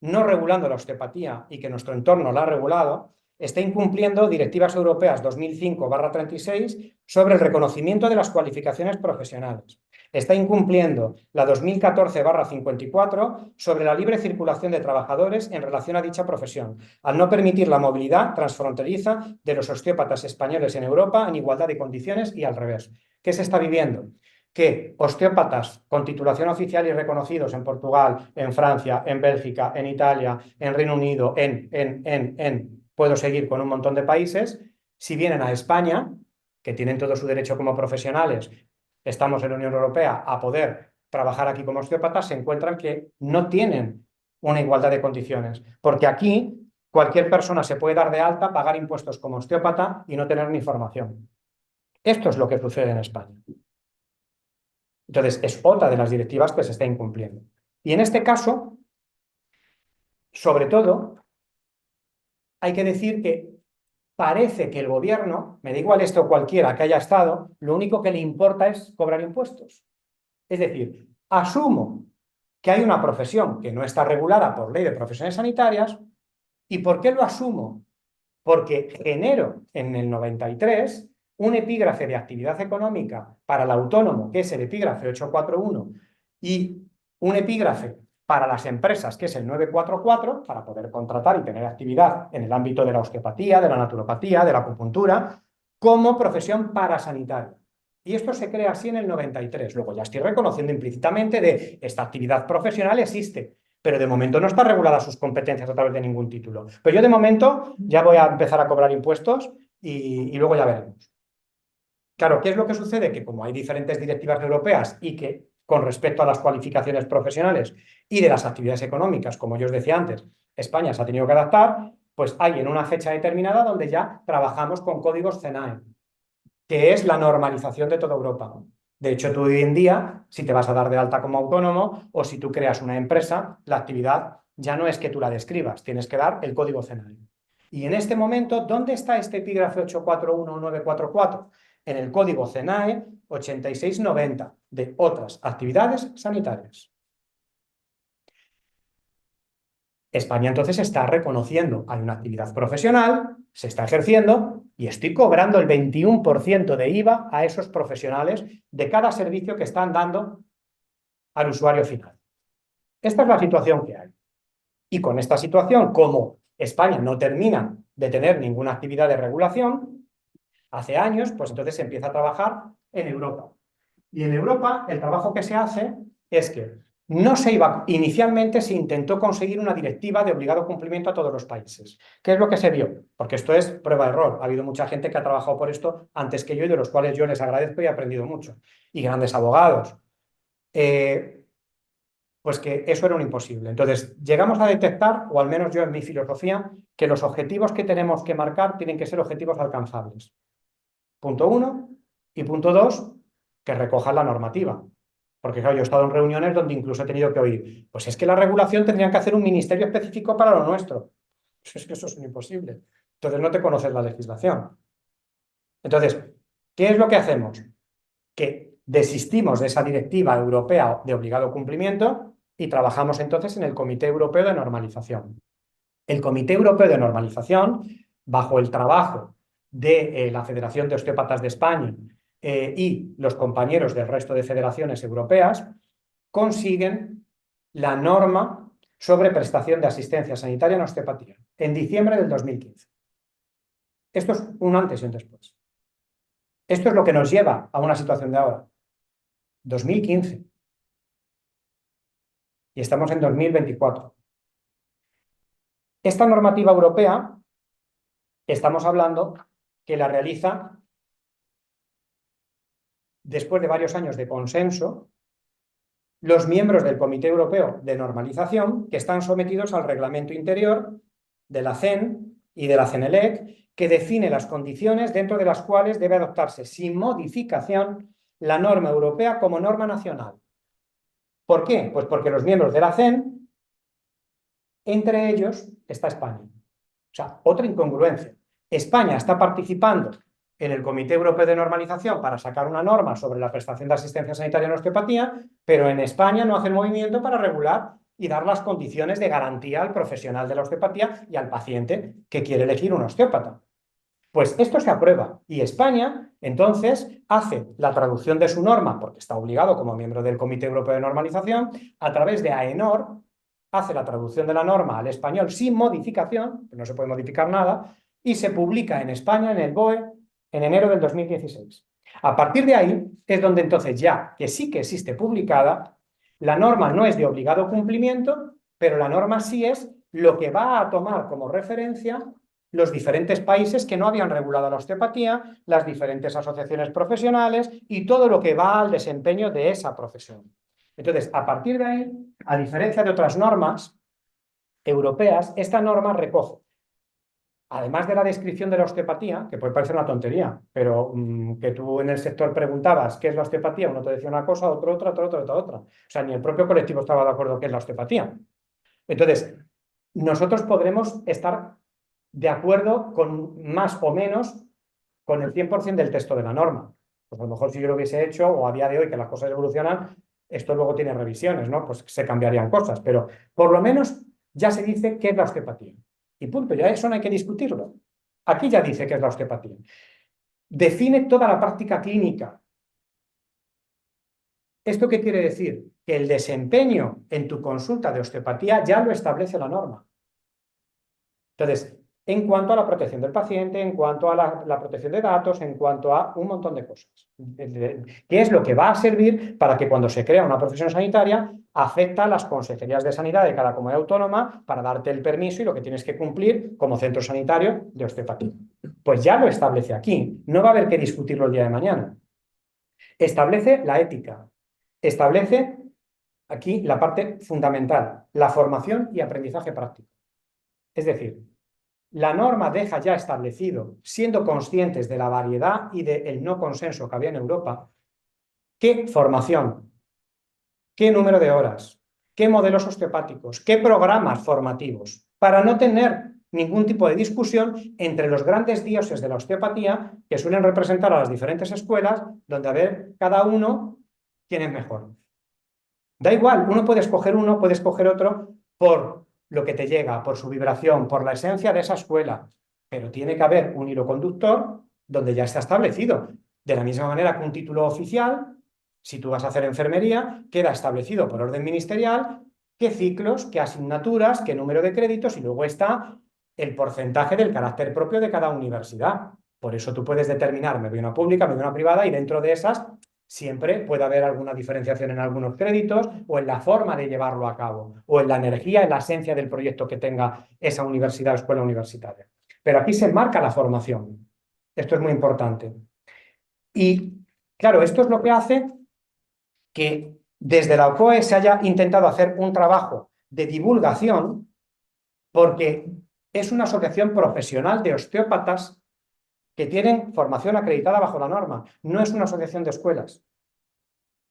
no regulando la osteopatía y que nuestro entorno la ha regulado, está incumpliendo directivas europeas 2005/36 sobre el reconocimiento de las cualificaciones profesionales. Está incumpliendo la 2014/54 sobre la libre circulación de trabajadores en relación a dicha profesión, al no permitir la movilidad transfronteriza de los osteópatas españoles en Europa en igualdad de condiciones y al revés. ¿Qué se está viviendo? Que osteópatas con titulación oficial y reconocidos en Portugal, en Francia, en Bélgica, en Italia, en Reino Unido, puedo seguir con un montón de países, si vienen a España, que tienen todo su derecho como profesionales, estamos en la Unión Europea, a poder trabajar aquí como osteópatas, se encuentran que no tienen una igualdad de condiciones, porque aquí cualquier persona se puede dar de alta, pagar impuestos como osteópata y no tener ni formación. Esto es lo que sucede en España. Entonces, es otra de las directivas que se está incumpliendo. Y en este caso, sobre todo, hay que decir que parece que el gobierno, me da igual esto o cualquiera que haya estado, lo único que le importa es cobrar impuestos. Es decir, asumo que hay una profesión que no está regulada por ley de profesiones sanitarias. ¿Y por qué lo asumo? Porque genero en el 93 un epígrafe de actividad económica para el autónomo, que es el epígrafe 841, y un epígrafe para las empresas, que es el 944, para poder contratar y tener actividad en el ámbito de la osteopatía, de la naturopatía, de la acupuntura, como profesión parasanitaria. Y esto se crea así en el 93. Luego ya estoy reconociendo implícitamente de esta actividad profesional existe, pero de momento no está regulada sus competencias a través de ningún título. Pero yo de momento ya voy a empezar a cobrar impuestos y luego ya veremos. Claro, ¿qué es lo que sucede? Que como hay diferentes directivas europeas y que con respecto a las cualificaciones profesionales y de las actividades económicas, como yo os decía antes, España se ha tenido que adaptar, pues hay en una fecha determinada donde ya trabajamos con códigos CENAE, que es la normalización de toda Europa. De hecho, tú hoy en día, si te vas a dar de alta como autónomo o si tú creas una empresa, la actividad ya no es que tú la describas, tienes que dar el código CENAE. Y en este momento, ¿dónde está este epígrafe 841 o 944? En el código CENAE 8690 de otras actividades sanitarias. España entonces está reconociendo, hay una actividad profesional, se está ejerciendo y estoy cobrando el 21% de IVA a esos profesionales de cada servicio que están dando al usuario final. Esta es la situación que hay. Y con esta situación, como España no termina de tener ninguna actividad de regulación, hace años, pues entonces se empieza a trabajar en Europa. Y en Europa el trabajo que se hace es que no se iba, inicialmente se intentó conseguir una directiva de obligado cumplimiento a todos los países. ¿Qué es lo que se vio? Porque esto es prueba de error. Ha habido mucha gente que ha trabajado por esto antes que yo y de los cuales yo les agradezco y he aprendido mucho. Y grandes abogados. Pues que eso era un imposible. Entonces, llegamos a detectar, o al menos yo en mi filosofía, que los objetivos que tenemos que marcar tienen que ser objetivos alcanzables. Punto uno. Y punto dos, que recojan la normativa. Porque claro, yo he estado en reuniones donde incluso he tenido que oír, pues es que la regulación tendrían que hacer un ministerio específico para lo nuestro. Pues es que eso es imposible. Entonces no te conoces la legislación. Entonces, ¿qué es lo que hacemos? Que desistimos de esa directiva europea de obligado cumplimiento y trabajamos entonces en el Comité Europeo de Normalización. El Comité Europeo de Normalización, bajo el trabajo de la Federación de Osteópatas de España y los compañeros del resto de federaciones europeas, consiguen la norma sobre prestación de asistencia sanitaria en osteopatía en diciembre del 2015. Esto es un antes y un después. Esto es lo que nos lleva a una situación de ahora. 2015. Y estamos en 2024. Esta normativa europea, estamos hablando que la realiza después de varios años de consenso los miembros del Comité Europeo de Normalización, que están sometidos al reglamento interior de la CEN y de la CENELEC, que define las condiciones dentro de las cuales debe adoptarse sin modificación la norma europea como norma nacional. ¿Por qué? Pues porque los miembros de la CEN, entre ellos está España. O sea, otra incongruencia. España está participando en el Comité Europeo de Normalización para sacar una norma sobre la prestación de asistencia sanitaria en osteopatía, pero en España no hace el movimiento para regular y dar las condiciones de garantía al profesional de la osteopatía y al paciente que quiere elegir un osteópata. Pues esto se aprueba y España entonces hace la traducción de su norma, porque está obligado como miembro del Comité Europeo de Normalización, a través de AENOR, hace la traducción de la norma al español sin modificación, no se puede modificar nada, y se publica en España en el BOE en enero del 2016. A partir de ahí es donde entonces ya, que sí que existe publicada, la norma no es de obligado cumplimiento, pero la norma sí es lo que va a tomar como referencia los diferentes países que no habían regulado la osteopatía, las diferentes asociaciones profesionales y todo lo que va al desempeño de esa profesión. Entonces, a partir de ahí, a diferencia de otras normas europeas, esta norma recoge, además de la descripción de la osteopatía, que puede parecer una tontería, pero que tú en el sector preguntabas qué es la osteopatía, uno te decía una cosa, otro otra, otra. O sea, ni el propio colectivo estaba de acuerdo qué es la osteopatía. Entonces, nosotros podremos estar de acuerdo con más o menos con el 100% del texto de la norma. Pues a lo mejor si yo lo hubiese hecho, o a día de hoy que las cosas evolucionan, esto luego tiene revisiones, ¿no? Pues se cambiarían cosas, pero por lo menos ya se dice qué es la osteopatía. Y punto, ya eso no hay que discutirlo. Aquí ya dice qué es la osteopatía. Define toda la práctica clínica. ¿Esto qué quiere decir? Que el desempeño en tu consulta de osteopatía ya lo establece la norma. Entonces, en cuanto a la protección del paciente, en cuanto a la protección de datos, en cuanto a un montón de cosas. ¿Qué es lo que va a servir para que cuando se crea una profesión sanitaria afecta a las consejerías de sanidad de cada comunidad autónoma para darte el permiso y lo que tienes que cumplir como centro sanitario de osteopatía? Pues ya lo establece aquí. No va a haber que discutirlo el día de mañana. Establece la ética. Establece aquí la parte fundamental, la formación y aprendizaje práctico. Es decir, la norma deja ya establecido, siendo conscientes de la variedad y del no consenso que había en Europa, qué formación, qué número de horas, qué modelos osteopáticos, qué programas formativos, para no tener ningún tipo de discusión entre los grandes dioses de la osteopatía que suelen representar a las diferentes escuelas, donde a ver cada uno quién es mejor. Da igual, uno puede escoger uno, puede escoger otro por lo que te llega, por su vibración, por la esencia de esa escuela, pero tiene que haber un hilo conductor donde ya está establecido. De la misma manera que un título oficial, si tú vas a hacer enfermería, queda establecido por orden ministerial qué ciclos, qué asignaturas, qué número de créditos y luego está el porcentaje del carácter propio de cada universidad. Por eso tú puedes determinar, me voy a una pública, me voy a una privada y dentro de esas siempre puede haber alguna diferenciación en algunos créditos o en la forma de llevarlo a cabo o en la energía, en la esencia del proyecto que tenga esa universidad o escuela universitaria. Pero aquí se marca la formación. Esto es muy importante. Y claro, esto es lo que hace que desde la OCOE se haya intentado hacer un trabajo de divulgación porque es una asociación profesional de osteópatas que tienen formación acreditada bajo la norma. No es una asociación de escuelas.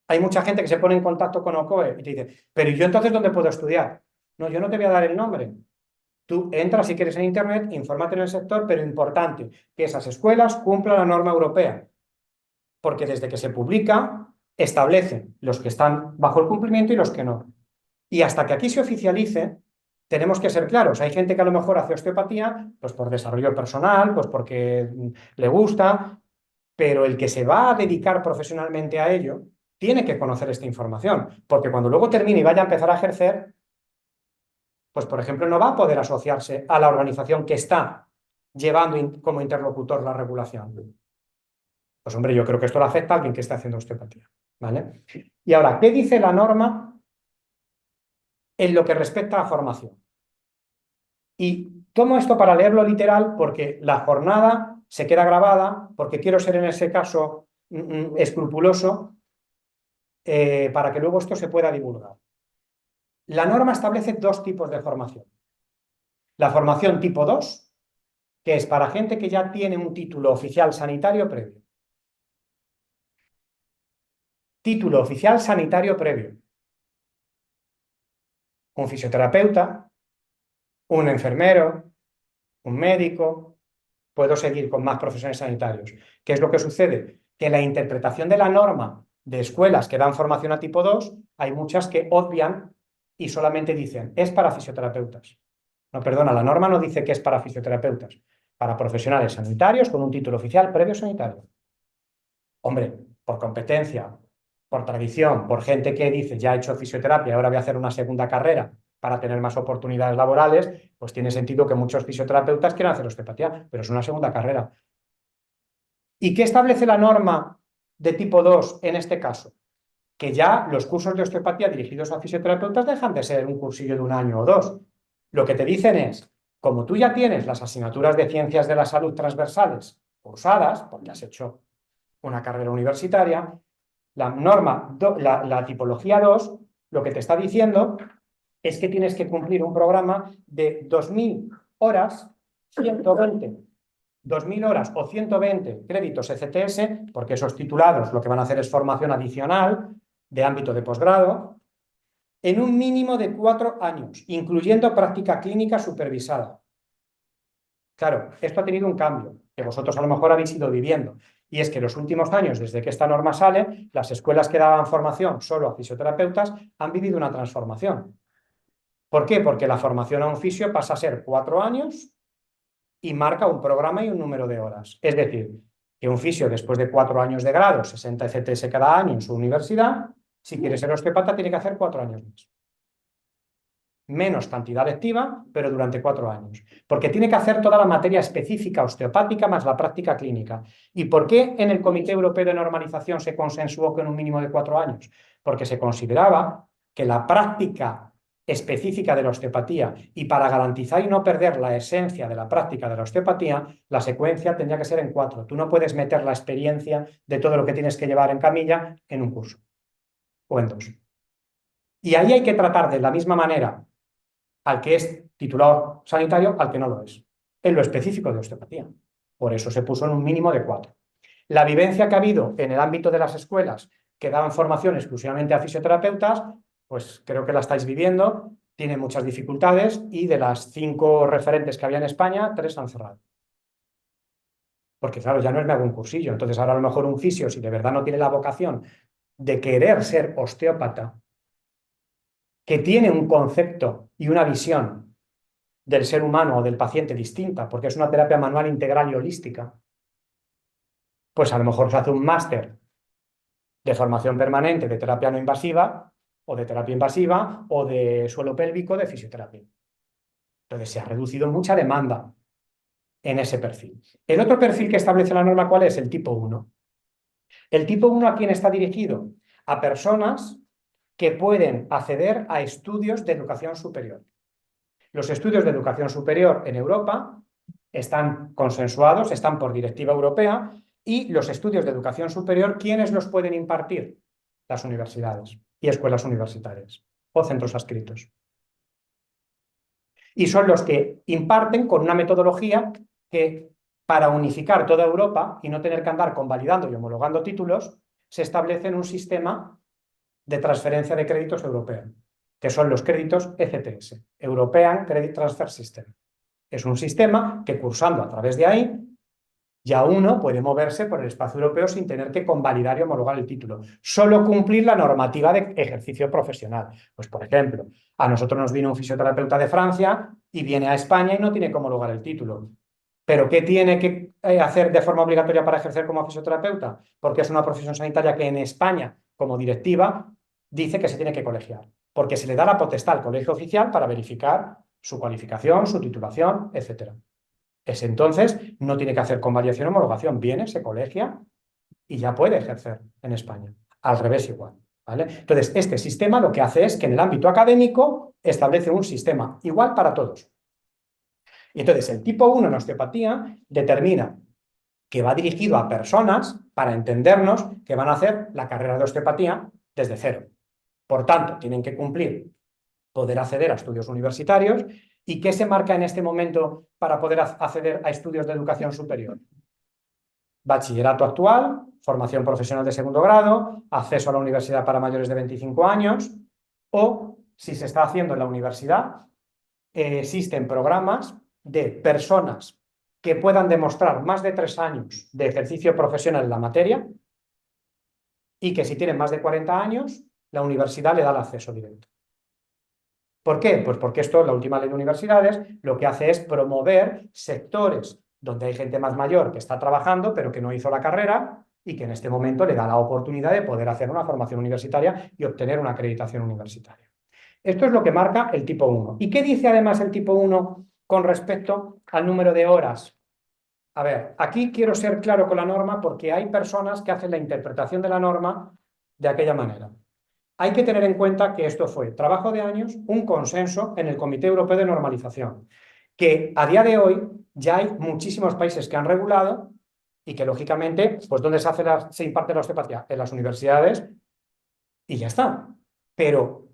Hay mucha gente que se pone en contacto con OCOE y te dice, pero ¿y yo entonces dónde puedo estudiar? No, yo no te voy a dar el nombre. Tú entras si quieres en Internet, infórmate en el sector, pero importante que esas escuelas cumplan la norma europea, porque desde que se publica establecen los que están bajo el cumplimiento y los que no. Y hasta que aquí se oficialice, tenemos que ser claros. Hay gente que a lo mejor hace osteopatía, pues por desarrollo personal, pues porque le gusta, pero el que se va a dedicar profesionalmente a ello tiene que conocer esta información, porque cuando luego termine y vaya a empezar a ejercer, pues por ejemplo no va a poder asociarse a la organización que está llevando como interlocutor la regulación. Pues hombre, yo creo que esto lo afecta a alguien que está haciendo osteopatía, ¿vale? Y ahora, ¿qué dice la norma en lo que respecta a formación? Y tomo esto para leerlo literal porque la jornada se queda grabada, porque quiero ser en ese caso escrupuloso para que luego esto se pueda divulgar. La norma establece dos tipos de formación. La formación tipo 2, que es para gente que ya tiene un título oficial sanitario previo. Título oficial sanitario previo. Un fisioterapeuta, un enfermero, un médico, puedo seguir con más profesionales sanitarios. ¿Qué es lo que sucede? Que la interpretación de la norma de escuelas que dan formación a tipo 2, hay muchas que obvian y solamente dicen, es para fisioterapeutas. No, perdona, la norma no dice que es para fisioterapeutas, para profesionales sanitarios con un título oficial previo sanitario. Hombre, por competencia, por tradición, por gente que dice, ya he hecho fisioterapia, ahora voy a hacer una segunda carrera para tener más oportunidades laborales, pues tiene sentido que muchos fisioterapeutas quieran hacer osteopatía, pero es una segunda carrera. ¿Y qué establece la norma de tipo 2 en este caso? Que ya los cursos de osteopatía dirigidos a fisioterapeutas dejan de ser un cursillo de 1 año o 2. Lo que te dicen es, como tú ya tienes las asignaturas de ciencias de la salud transversales cursadas, porque has hecho una carrera universitaria, la norma, la tipología 2, lo que te está diciendo es que tienes que cumplir un programa de 2.000 horas, 120, 2.000 horas o 120 créditos ECTS, porque esos titulados lo que van a hacer es formación adicional de ámbito de posgrado, en un mínimo de 4 años, incluyendo práctica clínica supervisada. Claro, esto ha tenido un cambio, que vosotros a lo mejor habéis ido viviendo, y es que los últimos años, desde que esta norma sale, las escuelas que daban formación solo a fisioterapeutas han vivido una transformación. ¿Por qué? Porque la formación a un fisio pasa a ser 4 años y marca un programa y un número de horas. Es decir, que un fisio después de 4 años de grado, 60 ECTS cada año en su universidad, si quiere ser osteopata tiene que hacer 4 años más. Menos cantidad lectiva, pero durante 4 años. Porque tiene que hacer toda la materia específica osteopática más la práctica clínica. ¿Y por qué en el Comité Europeo de Normalización se consensuó con un mínimo de 4 años? Porque se consideraba que la práctica específica de la osteopatía y para garantizar y no perder la esencia de la práctica de la osteopatía, la secuencia tendría que ser en 4. Tú no puedes meter la experiencia de todo lo que tienes que llevar en camilla en un curso o en 2. Y ahí hay que tratar de la misma manera al que es titulado sanitario, al que no lo es, en lo específico de osteopatía. Por eso se puso en un mínimo de 4. La vivencia que ha habido en el ámbito de las escuelas que daban formación exclusivamente a fisioterapeutas, pues creo que la estáis viviendo, tiene muchas dificultades y de las 5 referentes que había en España, 3 han cerrado. Porque claro, ya no es me hago un cursillo, entonces ahora a lo mejor un fisio, si de verdad no tiene la vocación de querer ser osteópata, que tiene un concepto y una visión del ser humano o del paciente distinta, porque es una terapia manual integral y holística, pues a lo mejor se hace un máster de formación permanente de terapia no invasiva o de terapia invasiva o de suelo pélvico de fisioterapia. Entonces se ha reducido mucha demanda en ese perfil. El otro perfil que establece la norma, ¿cuál es? El tipo 1. El tipo 1, ¿a quién está dirigido? A personas que pueden acceder a estudios de educación superior. Los estudios de educación superior en Europa están consensuados, están por directiva europea, y los estudios de educación superior, ¿quiénes los pueden impartir? Las universidades y escuelas universitarias o centros adscritos. Y son los que imparten con una metodología que, para unificar toda Europa y no tener que andar convalidando y homologando títulos, se establece en un sistema de transferencia de créditos europeo, que son los créditos ECTS, European Credit Transfer System. Es un sistema que cursando a través de ahí, ya uno puede moverse por el espacio europeo sin tener que convalidar y homologar el título. Solo cumplir la normativa de ejercicio profesional. Pues, por ejemplo, a nosotros nos vino un fisioterapeuta de Francia y viene a España y no tiene que homologar el título. ¿Pero qué tiene que hacer de forma obligatoria para ejercer como fisioterapeuta? Porque es una profesión sanitaria que en España, como directiva, dice que se tiene que colegiar. Porque se le da la potestad al colegio oficial para verificar su cualificación, su titulación, etcétera. Ese entonces no tiene que hacer convalidación o homologación, viene, se colegia y ya puede ejercer en España. Al revés igual, ¿vale? Entonces, este sistema lo que hace es que en el ámbito académico establece un sistema igual para todos. Y entonces el tipo 1 en osteopatía determina que va dirigido a personas, para entendernos, que van a hacer la carrera de osteopatía desde cero. Por tanto, tienen que cumplir, poder acceder a estudios universitarios. ¿Y qué se marca en este momento para poder acceder a estudios de educación superior? Bachillerato actual, formación profesional de segundo grado, acceso a la universidad para mayores de 25 años, o si se está haciendo en la universidad, existen programas de personas que puedan demostrar más de 3 años de ejercicio profesional en la materia y que si tienen más de 40 años, la universidad le da el acceso directo. ¿Por qué? Pues porque esto, la última ley de universidades, lo que hace es promover sectores donde hay gente más mayor que está trabajando pero que no hizo la carrera y que en este momento le da la oportunidad de poder hacer una formación universitaria y obtener una acreditación universitaria. Esto es lo que marca el tipo 1. ¿Y qué dice además el tipo 1 con respecto al número de horas? A ver, aquí quiero ser claro con la norma porque hay personas que hacen la interpretación de la norma de aquella manera. Hay que tener en cuenta que esto fue trabajo de años, un consenso en el Comité Europeo de Normalización, que a día de hoy ya hay muchísimos países que han regulado y que lógicamente, pues ¿dónde se imparte la osteopatía? En las universidades y ya está. Pero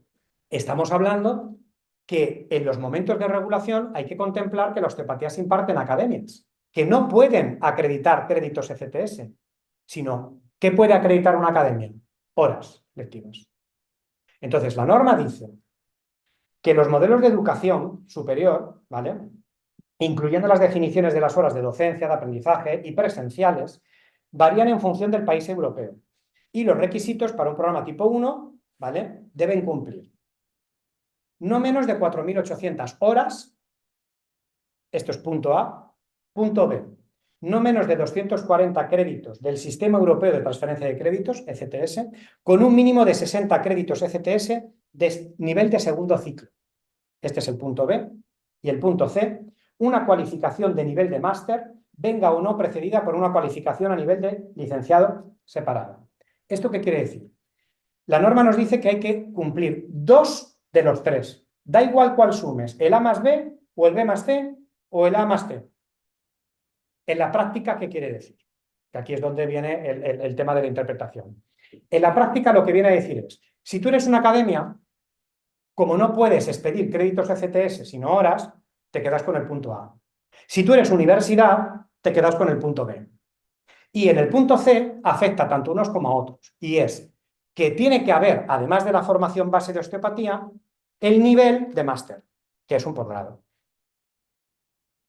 estamos hablando que en los momentos de regulación hay que contemplar que la osteopatía se imparte en academias, que no pueden acreditar créditos ECTS, sino ¿qué puede acreditar una academia? Horas lectivas. Entonces, la norma dice que los modelos de educación superior, ¿vale?, incluyendo las definiciones de las horas de docencia, de aprendizaje y presenciales, varían en función del país europeo. Y los requisitos para un programa tipo 1, ¿vale?, deben cumplir no menos de 4.800 horas, esto es punto A, punto B, no menos de 240 créditos del Sistema Europeo de Transferencia de Créditos, ECTS, con un mínimo de 60 créditos ECTS de nivel de segundo ciclo. Este es el punto B. Y el punto C, una cualificación de nivel de máster, venga o no precedida por una cualificación a nivel de licenciado separada. ¿Esto qué quiere decir? La norma nos dice que hay que cumplir 2 de los 3. Da igual cuál sumes, el A más B o el B más C o el A más C. En la práctica, ¿qué quiere decir? Que aquí es donde viene el tema de la interpretación. En la práctica lo que viene a decir es, si tú eres una academia, como no puedes expedir créditos ECTS sino horas, te quedas con el punto A. Si tú eres universidad, te quedas con el punto B. Y en el punto C afecta tanto a unos como a otros. Y es que tiene que haber, además de la formación base de osteopatía, el nivel de máster, que es un posgrado.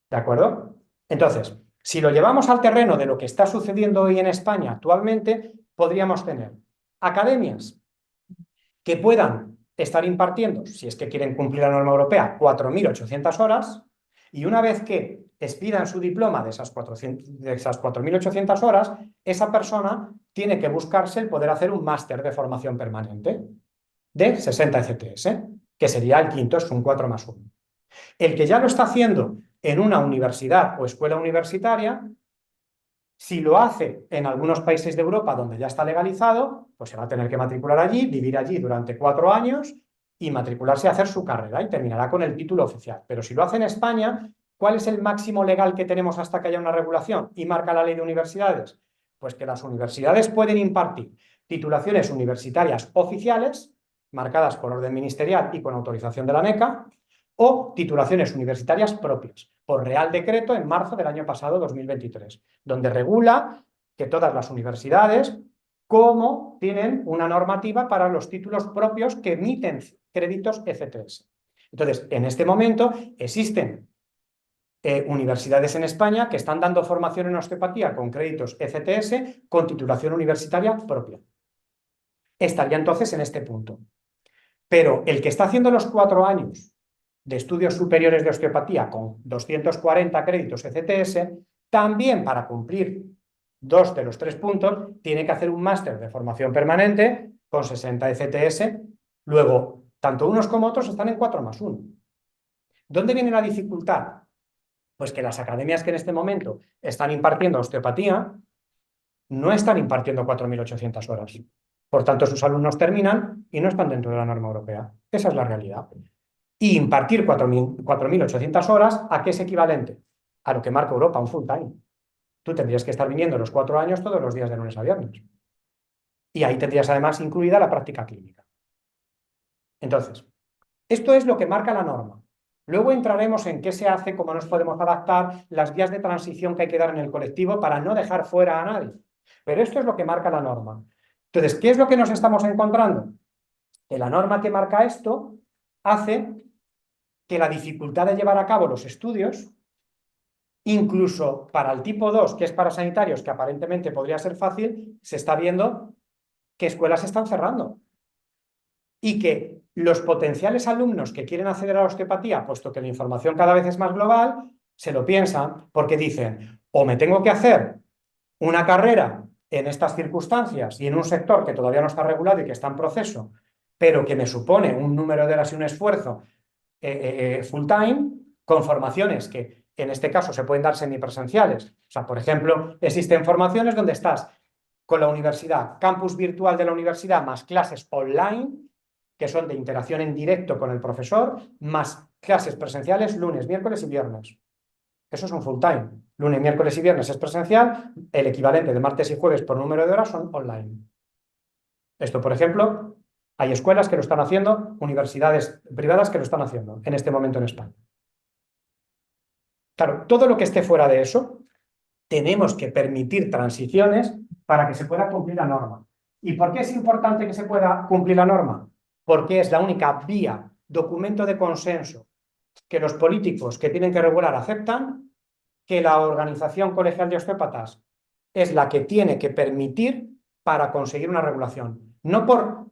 ¿De acuerdo? Entonces, si lo llevamos al terreno de lo que está sucediendo hoy en España actualmente, podríamos tener academias que puedan estar impartiendo, si es que quieren cumplir la norma europea, 4.800 horas, y una vez que expidan su diploma de esas 4.800 horas, esa persona tiene que buscarse el poder hacer un máster de formación permanente de 60 ECTS, que sería el quinto, es un 4 más 1. El que ya lo está haciendo en una universidad o escuela universitaria, si lo hace en algunos países de Europa donde ya está legalizado, pues se va a tener que matricular allí, vivir allí durante 4 años y matricularse a hacer su carrera y terminará con el título oficial. Pero si lo hace en España, ¿cuál es el máximo legal que tenemos hasta que haya una regulación? Y marca la ley de universidades. Pues que las universidades pueden impartir titulaciones universitarias oficiales, marcadas por orden ministerial y con autorización de la ANECA, o titulaciones universitarias propias, por Real Decreto en marzo del año pasado, 2023, donde regula que todas las universidades, como tienen una normativa para los títulos propios que emiten créditos ECTS. Entonces, en este momento existen universidades en España que están dando formación en osteopatía con créditos ECTS con titulación universitaria propia. Estaría entonces en este punto. Pero el que está haciendo los 4 años de estudios superiores de osteopatía con 240 créditos ECTS, también para cumplir 2 de los 3 puntos, tiene que hacer un máster de formación permanente con 60 ECTS. Luego, tanto unos como otros están en 4+1. ¿Dónde viene la dificultad? Pues que las academias que en este momento están impartiendo osteopatía no están impartiendo 4.800 horas. Por tanto, sus alumnos terminan y no están dentro de la norma europea. Esa es la realidad. Y impartir 4.800 horas, ¿a qué es equivalente? A lo que marca Europa, un full time. Tú tendrías que estar viniendo los 4 años todos los días de lunes a viernes. Y ahí tendrías además incluida la práctica clínica. Entonces, esto es lo que marca la norma. Luego entraremos en qué se hace, cómo nos podemos adaptar, las vías de transición que hay que dar en el colectivo para no dejar fuera a nadie. Pero esto es lo que marca la norma. Entonces, ¿qué es lo que nos estamos encontrando? Que la norma que marca esto hace que la dificultad de llevar a cabo los estudios, incluso para el tipo 2, que es para sanitarios, que aparentemente podría ser fácil, se está viendo que escuelas se están cerrando. Y que los potenciales alumnos que quieren acceder a la osteopatía, puesto que la información cada vez es más global, se lo piensan porque dicen, o me tengo que hacer una carrera en estas circunstancias y en un sector que todavía no está regulado y que está en proceso, pero que me supone un número de horas y un esfuerzo full time, con formaciones que en este caso se pueden dar semipresenciales. O sea, por ejemplo, existen formaciones donde estás con la universidad, campus virtual de la universidad, más clases online, que son de interacción en directo con el profesor, más clases presenciales lunes, miércoles y viernes. Eso es un full time. Lunes, miércoles y viernes es presencial, el equivalente de martes y jueves por número de horas son online. Esto, por ejemplo, hay escuelas que lo están haciendo, universidades privadas que lo están haciendo en este momento en España. Claro, todo lo que esté fuera de eso, tenemos que permitir transiciones para que se pueda cumplir la norma. ¿Y por qué es importante que se pueda cumplir la norma? Porque es la única vía, documento de consenso que los políticos que tienen que regular aceptan, que la Organización Colegial de Osteópatas es la que tiene que permitir para conseguir una regulación. No por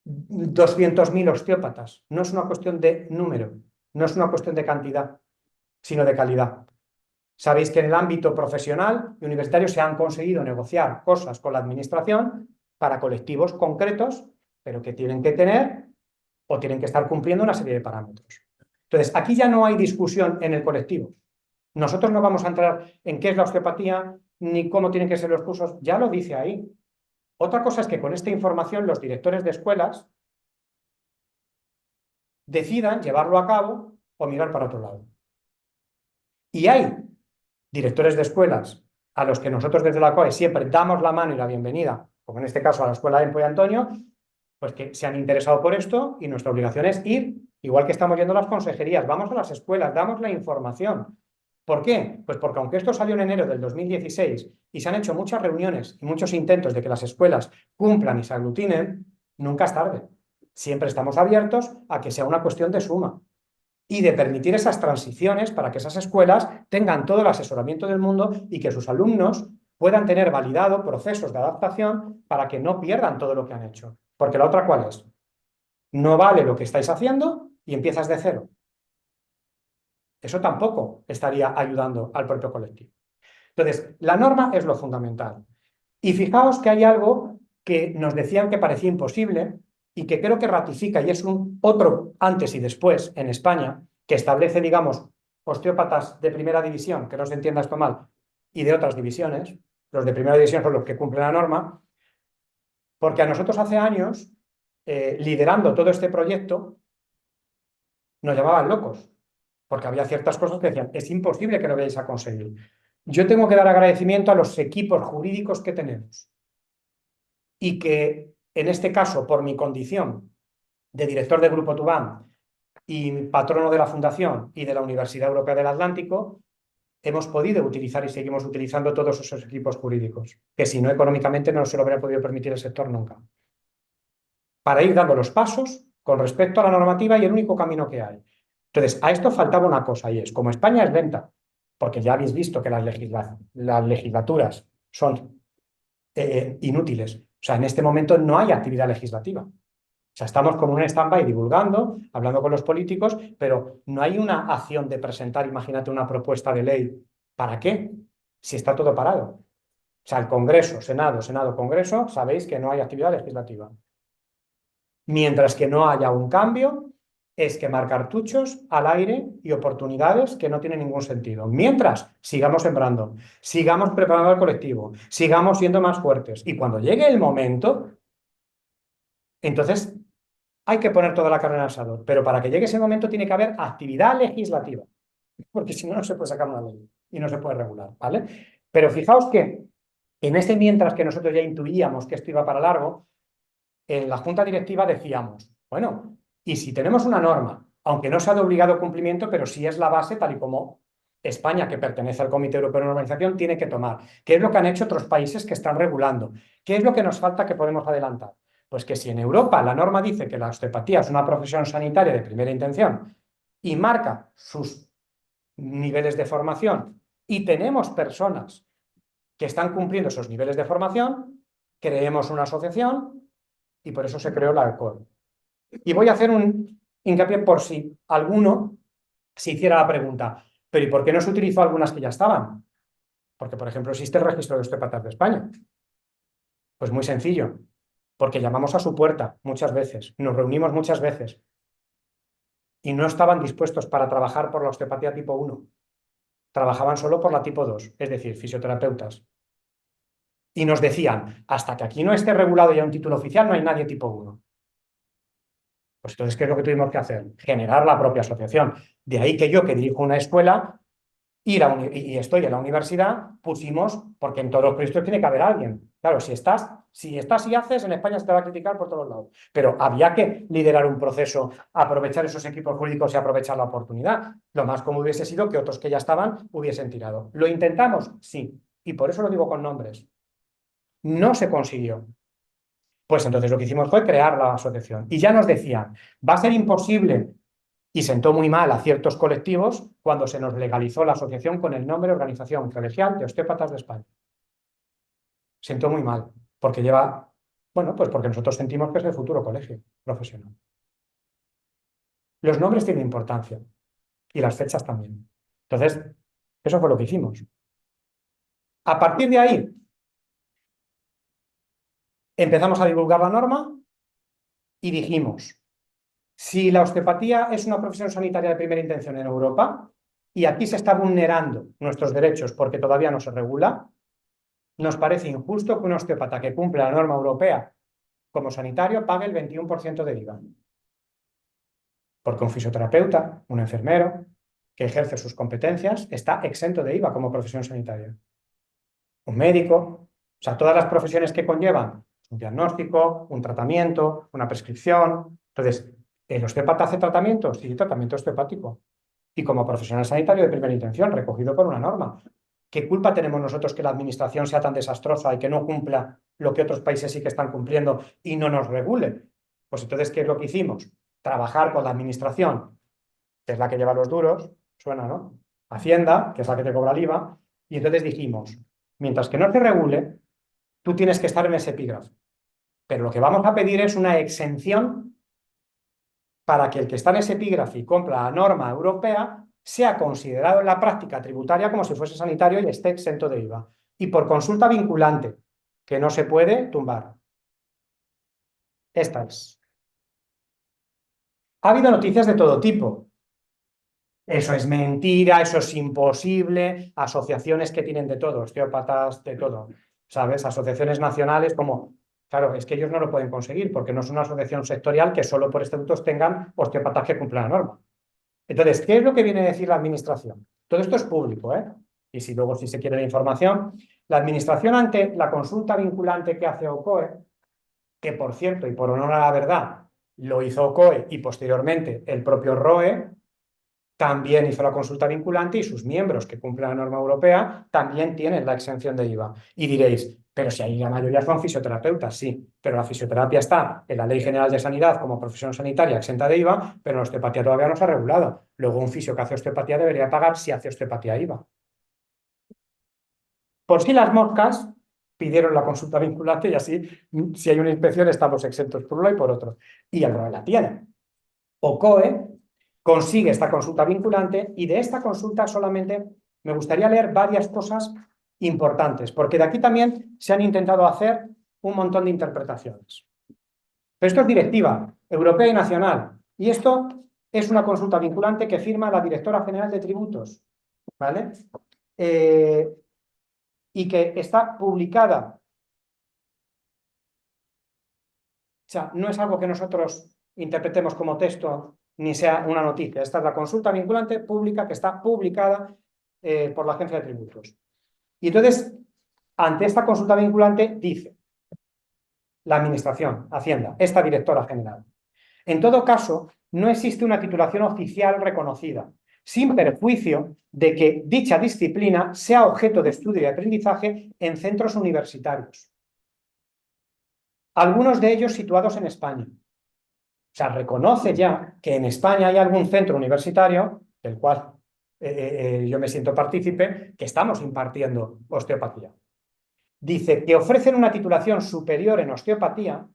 200.000 osteópatas, no es una cuestión de número, no es una cuestión de cantidad, sino de calidad. Sabéis que en el ámbito profesional y universitario se han conseguido negociar cosas con la administración para colectivos concretos, pero que tienen que tener o tienen que estar cumpliendo una serie de parámetros. Entonces, aquí ya no hay discusión en el colectivo. Nosotros no vamos a entrar en qué es la osteopatía ni cómo tienen que ser los cursos, ya lo dice ahí. Otra cosa es que con esta información los directores de escuelas decidan llevarlo a cabo o mirar para otro lado. Y hay directores de escuelas a los que nosotros desde la COE siempre damos la mano y la bienvenida, como en este caso a la Escuela de Empo y Antonio, pues que se han interesado por esto y nuestra obligación es ir, igual que estamos yendo a las consejerías, vamos a las escuelas, damos la información. ¿Por qué? Pues porque aunque esto salió en enero del 2016 y se han hecho muchas reuniones y muchos intentos de que las escuelas cumplan y se aglutinen, nunca es tarde. Siempre estamos abiertos a que sea una cuestión de suma y de permitir esas transiciones para que esas escuelas tengan todo el asesoramiento del mundo y que sus alumnos puedan tener validado procesos de adaptación para que no pierdan todo lo que han hecho. Porque la otra, ¿cuál es? No vale lo que estáis haciendo y empiezas de cero. Eso tampoco estaría ayudando al propio colectivo. Entonces, la norma es lo fundamental. Y fijaos que hay algo que nos decían que parecía imposible y que creo que ratifica y es un otro antes y después en España que establece, digamos, osteópatas de primera división, que no se entienda esto mal, y de otras divisiones. Los de primera división son los que cumplen la norma, porque a nosotros hace años, liderando todo este proyecto, nos llamaban locos, porque había ciertas cosas que decían, es imposible que lo vayáis a conseguir. Yo tengo que dar agradecimiento a los equipos jurídicos que tenemos y que, en este caso, por mi condición de director del Grupo Tubán y patrono de la Fundación y de la Universidad Europea del Atlántico, hemos podido utilizar y seguimos utilizando todos esos equipos jurídicos, que si no económicamente no se lo habría podido permitir el sector nunca, para ir dando los pasos con respecto a la normativa y el único camino que hay. Entonces, a esto faltaba una cosa y es, como España es lenta, porque ya habéis visto que las legislaturas son inútiles. O sea, en este momento no hay actividad legislativa. O sea, estamos como en un stand-by divulgando, hablando con los políticos, pero no hay una acción de presentar, imagínate, una propuesta de ley. ¿Para qué? Si está todo parado. O sea, el Congreso, Senado, Senado, Congreso, sabéis que no hay actividad legislativa. Mientras que no haya un cambio, es quemar cartuchos al aire y oportunidades que no tienen ningún sentido. Mientras, sigamos sembrando, sigamos preparando al colectivo, sigamos siendo más fuertes. Y cuando llegue el momento, entonces hay que poner toda la carne en el asador. Pero para que llegue ese momento tiene que haber actividad legislativa, porque si no, no se puede sacar una ley y no se puede regular, ¿vale? Pero fijaos que en ese mientras que nosotros ya intuíamos que esto iba para largo, en la junta directiva decíamos, bueno, y si tenemos una norma, aunque no sea de obligado cumplimiento, pero sí es la base tal y como España, que pertenece al Comité Europeo de Normalización, tiene que tomar. ¿Qué es lo que han hecho otros países que están regulando? ¿Qué es lo que nos falta que podemos adelantar? Pues que si en Europa la norma dice que la osteopatía es una profesión sanitaria de primera intención y marca sus niveles de formación y tenemos personas que están cumpliendo esos niveles de formación, creemos una asociación y por eso se creó la ACOR. Y voy a hacer un hincapié por si alguno se hiciera la pregunta, pero ¿y por qué no se utilizó algunas que ya estaban? Porque, por ejemplo, existe el registro de osteópatas de España. Pues muy sencillo, porque llamamos a su puerta muchas veces, nos reunimos muchas veces y no estaban dispuestos para trabajar por la osteopatía tipo 1. Trabajaban solo por la tipo 2, es decir, fisioterapeutas. Y nos decían, hasta que aquí no esté regulado ya un título oficial, no hay nadie tipo 1. Pues entonces, ¿qué es lo que tuvimos que hacer? Generar la propia asociación. De ahí que yo, que dirijo una escuela y estoy en la universidad, pusimos, porque en todos los proyectos tiene que haber alguien. Claro, si estás y haces, en España se te va a criticar por todos lados. Pero había que liderar un proceso, aprovechar esos equipos jurídicos y aprovechar la oportunidad. Lo más común hubiese sido que otros que ya estaban hubiesen tirado. ¿Lo intentamos? Sí. Y por eso lo digo con nombres. No se consiguió. Pues entonces lo que hicimos fue crear la asociación. Y ya nos decían, va a ser imposible, y sentó muy mal a ciertos colectivos cuando se nos legalizó la asociación con el nombre Organización Colegial de Osteópatas de España. Sentó muy mal, porque bueno, pues porque nosotros sentimos que es el futuro colegio profesional. Los nombres tienen importancia y las fechas también. Entonces, eso fue lo que hicimos. A partir de ahí, empezamos a divulgar la norma y dijimos, si la osteopatía es una profesión sanitaria de primera intención en Europa y aquí se está vulnerando nuestros derechos porque todavía no se regula, nos parece injusto que un osteópata que cumple la norma europea como sanitario pague el 21% de IVA. Porque un fisioterapeuta, un enfermero que ejerce sus competencias está exento de IVA como profesión sanitaria. Un médico, o sea, todas las profesiones que conllevan un diagnóstico, un tratamiento, una prescripción. Entonces, ¿el osteópata hace tratamiento? Sí, tratamiento osteopático. Y como profesional sanitario de primera intención, recogido por una norma. ¿Qué culpa tenemos nosotros que la administración sea tan desastrosa y que no cumpla lo que otros países sí que están cumpliendo y no nos regule? Pues entonces, ¿qué es lo que hicimos? Trabajar con la administración, que es la que lleva los duros, suena, ¿no? Hacienda, que es la que te cobra el IVA, y entonces dijimos, mientras que no se regule, tú tienes que estar en ese epígrafe. Pero lo que vamos a pedir es una exención para que el que está en ese epígrafe y compra la norma europea sea considerado en la práctica tributaria como si fuese sanitario y esté exento de IVA. Y por consulta vinculante, que no se puede tumbar. Esta es. Ha habido noticias de todo tipo. Eso es mentira, eso es imposible. Asociaciones que tienen de todo, osteópatas, de todo. ¿Sabes? Asociaciones nacionales como... Claro, es que ellos no lo pueden conseguir porque no es una asociación sectorial que solo por estatutos tengan osteópatas que cumplan la norma. Entonces, ¿qué es lo que viene a decir la administración? Todo esto es público, ¿eh? Y si luego, si se quiere la información, la administración ante la consulta vinculante que hace OCOE, que por cierto, y por honor a la verdad, lo hizo OCOE y posteriormente el propio ROE, también hizo la consulta vinculante y sus miembros que cumplen la norma europea también tienen la exención de IVA. Y diréis, Pero si hay la mayoría son fisioterapeutas, sí. Pero la fisioterapia está en la Ley General de Sanidad como profesión sanitaria exenta de IVA, pero la osteopatía todavía no se ha regulado. Luego un fisio que hace osteopatía debería pagar si hace osteopatía IVA. Por si las moscas, pidieron la consulta vinculante y así, si hay una inspección, estamos exentos por uno y por otro. Y el ROE la tiene. OCOE consigue esta consulta vinculante y de esta consulta solamente me gustaría leer varias cosas importantes, porque de aquí también se han intentado hacer un montón de interpretaciones. Pero esto es directiva europea y nacional. Y esto es una consulta vinculante que firma la directora general de tributos, ¿vale? Y que está publicada. O sea, no es algo que nosotros interpretemos como texto ni sea una noticia. Esta es la consulta vinculante pública que está publicada por la Agencia de Tributos. Y entonces, ante esta consulta vinculante, dice la Administración, Hacienda, esta directora general. En todo caso, no existe una titulación oficial reconocida, sin perjuicio de que dicha disciplina sea objeto de estudio y aprendizaje en centros universitarios, algunos de ellos situados en España. O sea, reconoce ya que en España hay algún centro universitario, del cual yo me siento partícipe, que estamos impartiendo osteopatía. Dice que ofrecen una titulación superior en osteopatía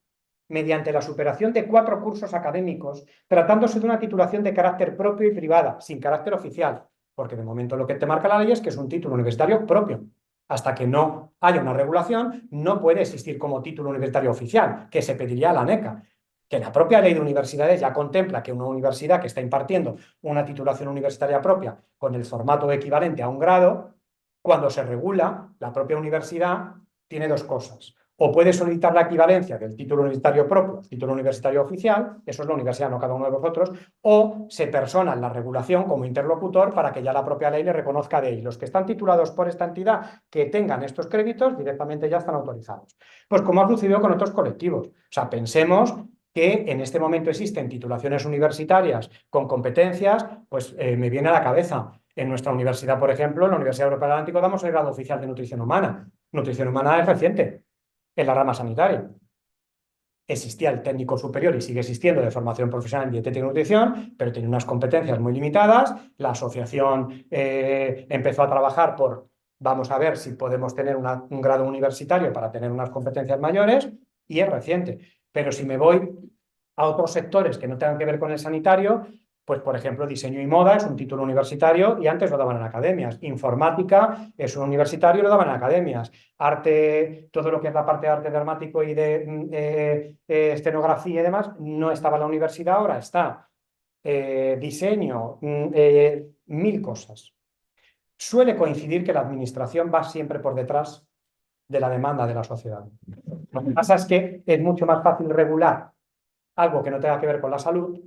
mediante la superación de 4 cursos académicos, tratándose de una titulación de carácter propio y privada, sin carácter oficial, porque de momento lo que te marca la ley es que es un título universitario propio. Hasta que no haya una regulación, no puede existir como título universitario oficial, que se pediría a la ANECA, que la propia ley de universidades ya contempla que una universidad que está impartiendo una titulación universitaria propia con el formato equivalente a un grado, cuando se regula, la propia universidad tiene 2 cosas. O puede solicitar la equivalencia del título universitario propio, título universitario oficial, eso es la universidad, no cada uno de vosotros, o se persona en la regulación como interlocutor para que ya la propia ley le reconozca de ellos. Los que están titulados por esta entidad que tengan estos créditos directamente ya están autorizados. Pues como ha sucedido con otros colectivos. O sea, pensemos que en este momento existen titulaciones universitarias con competencias, pues me viene a la cabeza. En nuestra universidad, por ejemplo, en la Universidad Europea del Atlántico, damos el grado oficial de nutrición humana. Nutrición humana es reciente en la rama sanitaria. Existía el técnico superior y sigue existiendo de formación profesional en dietética y nutrición, pero tenía unas competencias muy limitadas. La asociación empezó a trabajar por, vamos a ver si podemos tener un grado universitario para tener unas competencias mayores, y es reciente. Pero si me voy a otros sectores que no tengan que ver con el sanitario, pues por ejemplo diseño y moda es un título universitario y antes lo daban en academias. Informática es un universitario y lo daban en academias. Arte, todo lo que es la parte de arte dramático y de escenografía y demás, no estaba en la universidad, ahora está. Diseño, 1000 cosas. Suele coincidir que la administración va siempre por detrás de la demanda de la sociedad. Lo que pasa es que es mucho más fácil regular algo que no tenga que ver con la salud,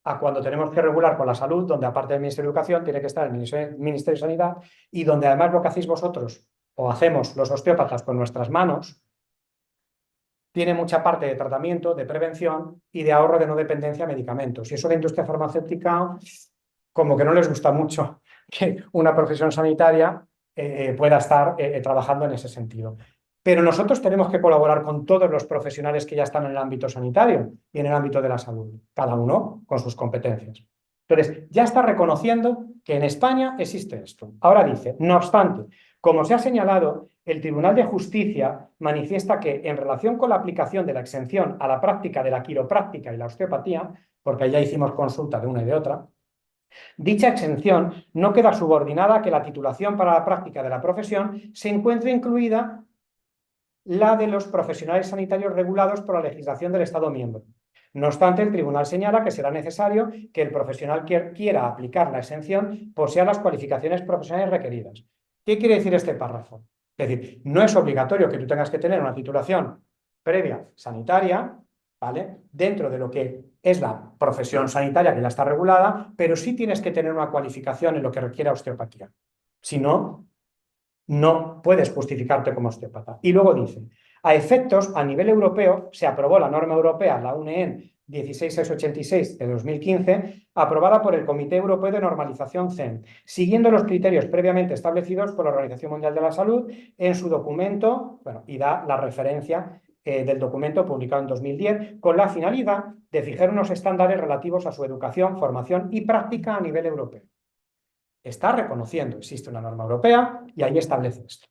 a cuando tenemos que regular con la salud, donde aparte del Ministerio de Educación tiene que estar el Ministerio de Sanidad, y donde además lo que hacéis vosotros o hacemos los osteópatas con nuestras manos tiene mucha parte de tratamiento, de prevención y de ahorro de no dependencia a medicamentos. Y eso la industria farmacéutica como que no les gusta mucho que una profesión sanitaria pueda estar trabajando en ese sentido. Pero nosotros tenemos que colaborar con todos los profesionales que ya están en el ámbito sanitario y en el ámbito de la salud, cada uno con sus competencias. Entonces, ya está reconociendo que en España existe esto. Ahora dice, no obstante, como se ha señalado, el Tribunal de Justicia manifiesta que en relación con la aplicación de la exención a la práctica de la quiropráctica y la osteopatía, porque ya hicimos consulta de una y de otra, dicha exención no queda subordinada a que la titulación para la práctica de la profesión se encuentre incluida la de los profesionales sanitarios regulados por la legislación del Estado miembro. No obstante, el tribunal señala que será necesario que el profesional que quiera aplicar la exención posea las cualificaciones profesionales requeridas. ¿Qué quiere decir este párrafo? Es decir, no es obligatorio que tú tengas que tener una titulación previa sanitaria, ¿vale? Dentro de lo que es la profesión sanitaria que ya está regulada, pero sí tienes que tener una cualificación en lo que requiere osteopatía. Si no, no puedes justificarte como osteópata. Y luego dice, a efectos, a nivel europeo, se aprobó la norma europea, la UNEN 16686 de 2015, aprobada por el Comité Europeo de Normalización CEN, siguiendo los criterios previamente establecidos por la Organización Mundial de la Salud en su documento, bueno, y da la referencia del documento publicado en 2010, con la finalidad de fijar unos estándares relativos a su educación, formación y práctica a nivel europeo. Está reconociendo, existe una norma europea y ahí establece esto.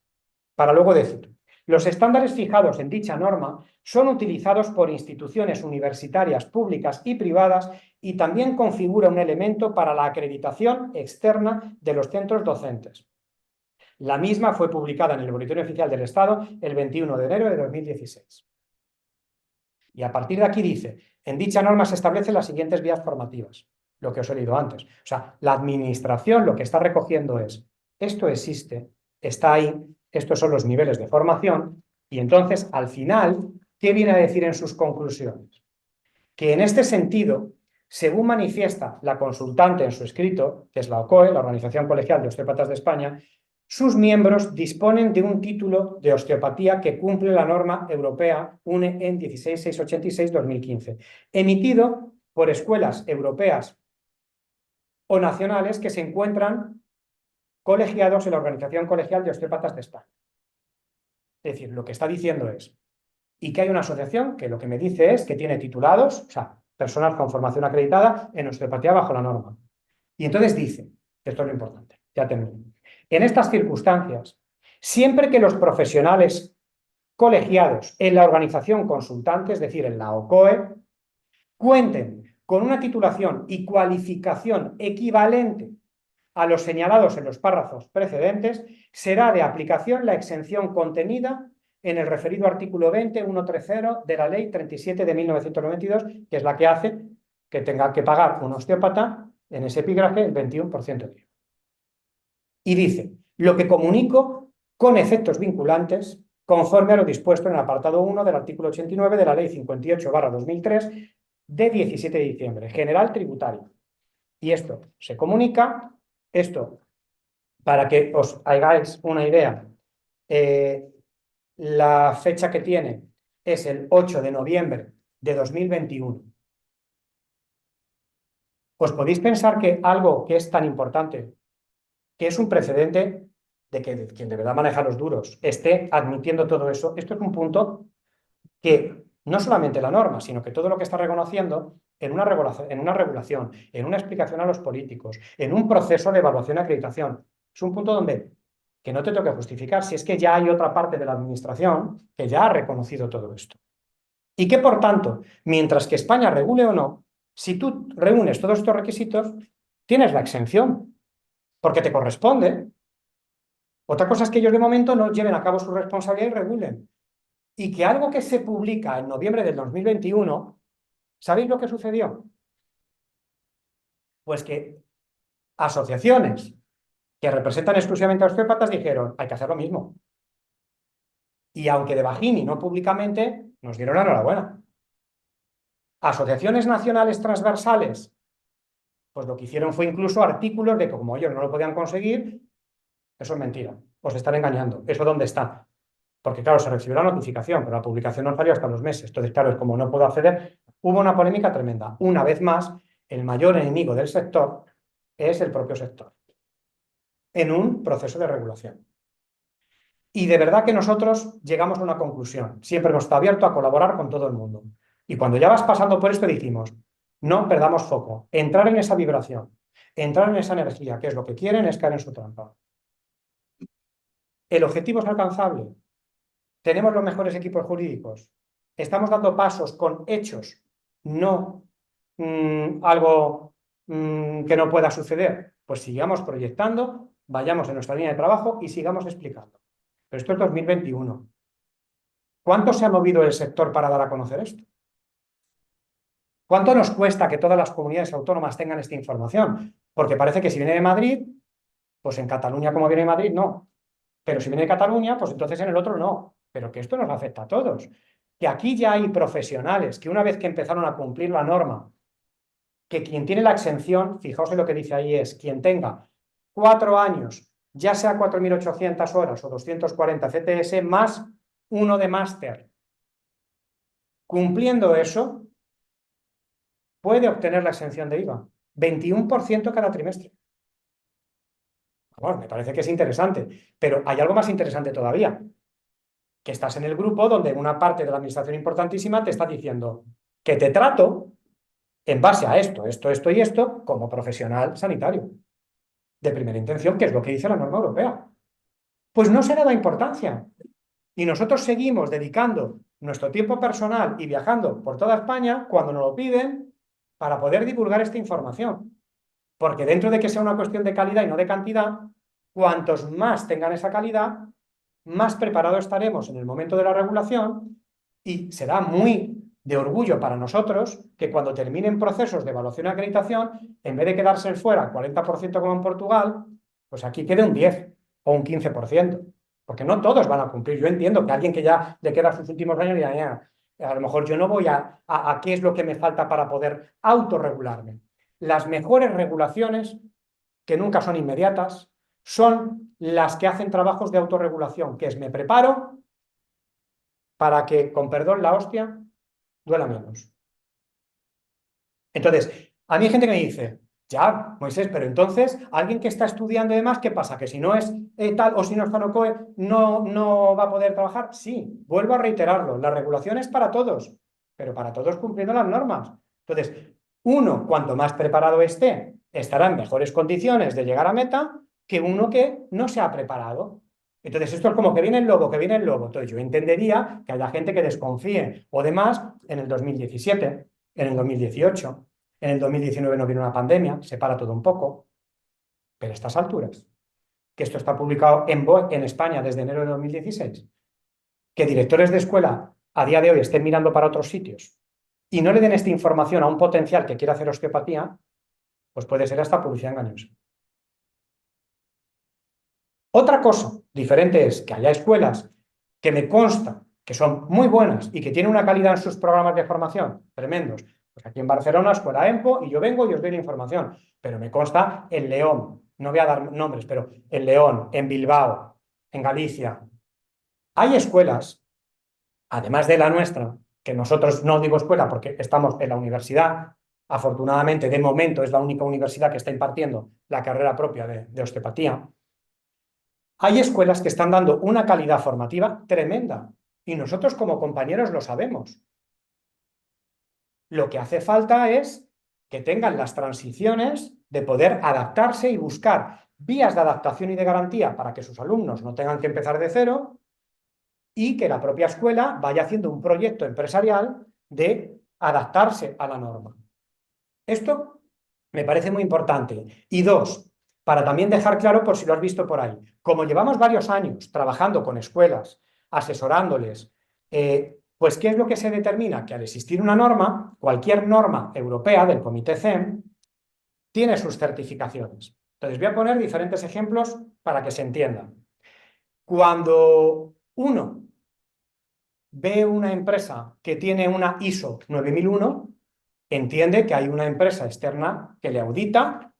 Para luego decir, los estándares fijados en dicha norma son utilizados por instituciones universitarias públicas y privadas y también configura un elemento para la acreditación externa de los centros docentes. La misma fue publicada en el Boletín Oficial del Estado el 21 de enero de 2016. Y a partir de aquí dice, en dicha norma se establecen las siguientes vías formativas, lo que os he leído antes. O sea, la administración lo que está recogiendo es, esto existe, está ahí, estos son los niveles de formación, y entonces, al final, ¿qué viene a decir en sus conclusiones? Que en este sentido, según manifiesta la consultante en su escrito, que es la OCOE, la Organización Colegial de Osteópatas de España, sus miembros disponen de un título de osteopatía que cumple la norma europea UNE en 16686-2015, emitido por escuelas europeas o nacionales que se encuentran colegiados en la Organización Colegial de Osteópatas de España. Es decir, lo que está diciendo es, y que hay una asociación que lo que me dice es que tiene titulados, o sea, personas con formación acreditada en osteopatía bajo la norma. Y entonces dice, esto es lo importante, ya termino. En estas circunstancias, siempre que los profesionales colegiados en la organización consultante, es decir, en la OCOE, cuenten con una titulación y cualificación equivalente a los señalados en los párrafos precedentes, será de aplicación la exención contenida en el referido artículo 20.130 de la Ley 37 de 1992, que es la que hace que tenga que pagar un osteópata en ese epígrafe el 21% de IVA. Y dice, lo que comunico con efectos vinculantes conforme a lo dispuesto en el apartado 1 del artículo 89 de la Ley 58/2003 de 17 de diciembre, general tributario. Y esto se comunica, esto, para que os hagáis una idea, la fecha que tiene es el 8 de noviembre de 2021. ¿Os podéis pensar que algo que es tan importante, que es un precedente de que quien de verdad maneja los duros esté admitiendo todo eso? Esto es un punto que no solamente la norma, sino que todo lo que está reconociendo en una regulación, en una explicación a los políticos, en un proceso de evaluación y acreditación, es un punto donde que no te toque justificar si es que ya hay otra parte de la administración que ya ha reconocido todo esto. Y que, por tanto, mientras que España regule o no, si tú reúnes todos estos requisitos, tienes la exención, porque te corresponde. Otra cosa es que ellos de momento no lleven a cabo su responsabilidad y regulen. Y que algo que se publica en noviembre del 2021, ¿sabéis lo que sucedió? Pues que asociaciones que representan exclusivamente a osteópatas dijeron, hay que hacer lo mismo. Y aunque de bajini, no públicamente, nos dieron la enhorabuena. Asociaciones nacionales transversales, pues lo que hicieron fue incluso artículos de que como ellos no lo podían conseguir, eso es mentira, os están engañando. ¿Eso dónde está? Porque claro, se recibió la notificación, pero la publicación no salió hasta los meses. Entonces, claro, es como no puedo acceder. Hubo una polémica tremenda. Una vez más, el mayor enemigo del sector es el propio sector, en un proceso de regulación. Y de verdad que nosotros llegamos a una conclusión. Siempre hemos estado abiertos a colaborar con todo el mundo. Y cuando ya vas pasando por esto decimos, no perdamos foco, entrar en esa vibración, entrar en esa energía, que es lo que quieren, es caer en su trampa. El objetivo es alcanzable. Tenemos los mejores equipos jurídicos. Estamos dando pasos con hechos, no algo que no pueda suceder. Pues sigamos proyectando, vayamos en nuestra línea de trabajo y sigamos explicando. Pero esto es 2021. ¿Cuánto se ha movido el sector para dar a conocer esto? ¿Cuánto nos cuesta que todas las comunidades autónomas tengan esta información? Porque parece que si viene de Madrid, pues en Cataluña como viene de Madrid, no. Pero si viene de Cataluña, pues entonces en el otro no. Pero que esto nos afecta a todos. Que aquí ya hay profesionales que una vez que empezaron a cumplir la norma, que quien tiene la exención, fijaos en lo que dice ahí, es quien tenga 4 años, ya sea 4.800 horas o 240 CTS, más 1 de máster. Cumpliendo eso, puede obtener la exención de IVA. 21% cada trimestre. Vamos, me parece que es interesante, pero hay algo más interesante todavía, que estás en el grupo donde una parte de la administración importantísima te está diciendo que te trato en base a esto, esto y esto como profesional sanitario de primera intención, que es lo que dice la norma europea. Pues no se le da importancia. Y nosotros seguimos dedicando nuestro tiempo personal y viajando por toda España cuando nos lo piden para poder divulgar esta información. Porque dentro de que sea una cuestión de calidad y no de cantidad, cuantos más tengan esa calidad, más preparados estaremos en el momento de la regulación y será muy de orgullo para nosotros que cuando terminen procesos de evaluación y acreditación, en vez de quedarse fuera 40% como en Portugal, pues aquí quede un 10 o un 15%, porque no todos van a cumplir. Yo entiendo que alguien que ya le queda sus últimos años dirá, a lo mejor yo no voy a qué es lo que me falta para poder autorregularme. Las mejores regulaciones, que nunca son inmediatas, son las que hacen trabajos de autorregulación, que es me preparo para que, con perdón, la hostia duela menos. Entonces, a mí hay gente que me dice, ya, Moisés, pero entonces, alguien que está estudiando y demás, ¿qué pasa? ¿Que si no es tal o si no está COE, no va a poder trabajar? Sí, vuelvo a reiterarlo, la regulación es para todos, pero para todos cumpliendo las normas. Entonces, uno, cuanto más preparado esté, estará en mejores condiciones de llegar a meta que uno que no se ha preparado. Entonces, esto es como que viene el lobo, que viene el lobo. Entonces, yo entendería que haya gente que desconfíe o demás en el 2017, en el 2018, en el 2019 no viene una pandemia, se para todo un poco, pero a estas alturas, que esto está publicado en BOE en España desde enero de 2016, que directores de escuela a día de hoy estén mirando para otros sitios y no le den esta información a un potencial que quiera hacer osteopatía, pues puede ser hasta publicidad engañosa. Otra cosa diferente es que haya escuelas que me consta que son muy buenas y que tienen una calidad en sus programas de formación tremendos. Pues aquí en Barcelona, Escuela EMPO, y yo vengo y os doy la información, pero me consta en León, no voy a dar nombres, pero en León, en Bilbao, en Galicia. Hay escuelas, además de la nuestra, que nosotros no digo escuela porque estamos en la universidad, afortunadamente de momento es la única universidad que está impartiendo la carrera propia de osteopatía. Hay escuelas que están dando una calidad formativa tremenda y nosotros como compañeros lo sabemos. Lo que hace falta es que tengan las transiciones de poder adaptarse y buscar vías de adaptación y de garantía para que sus alumnos no tengan que empezar de cero y que la propia escuela vaya haciendo un proyecto empresarial de adaptarse a la norma. Esto me parece muy importante. Y dos, para también dejar claro, por si lo has visto por ahí, como llevamos varios años trabajando con escuelas, asesorándoles, pues ¿qué es lo que se determina? Que al existir una norma, cualquier norma europea del Comité CEM, tiene sus certificaciones. Entonces voy a poner diferentes ejemplos para que se entienda. Cuando uno ve una empresa que tiene una ISO 9001, entiende que hay una empresa externa que le audita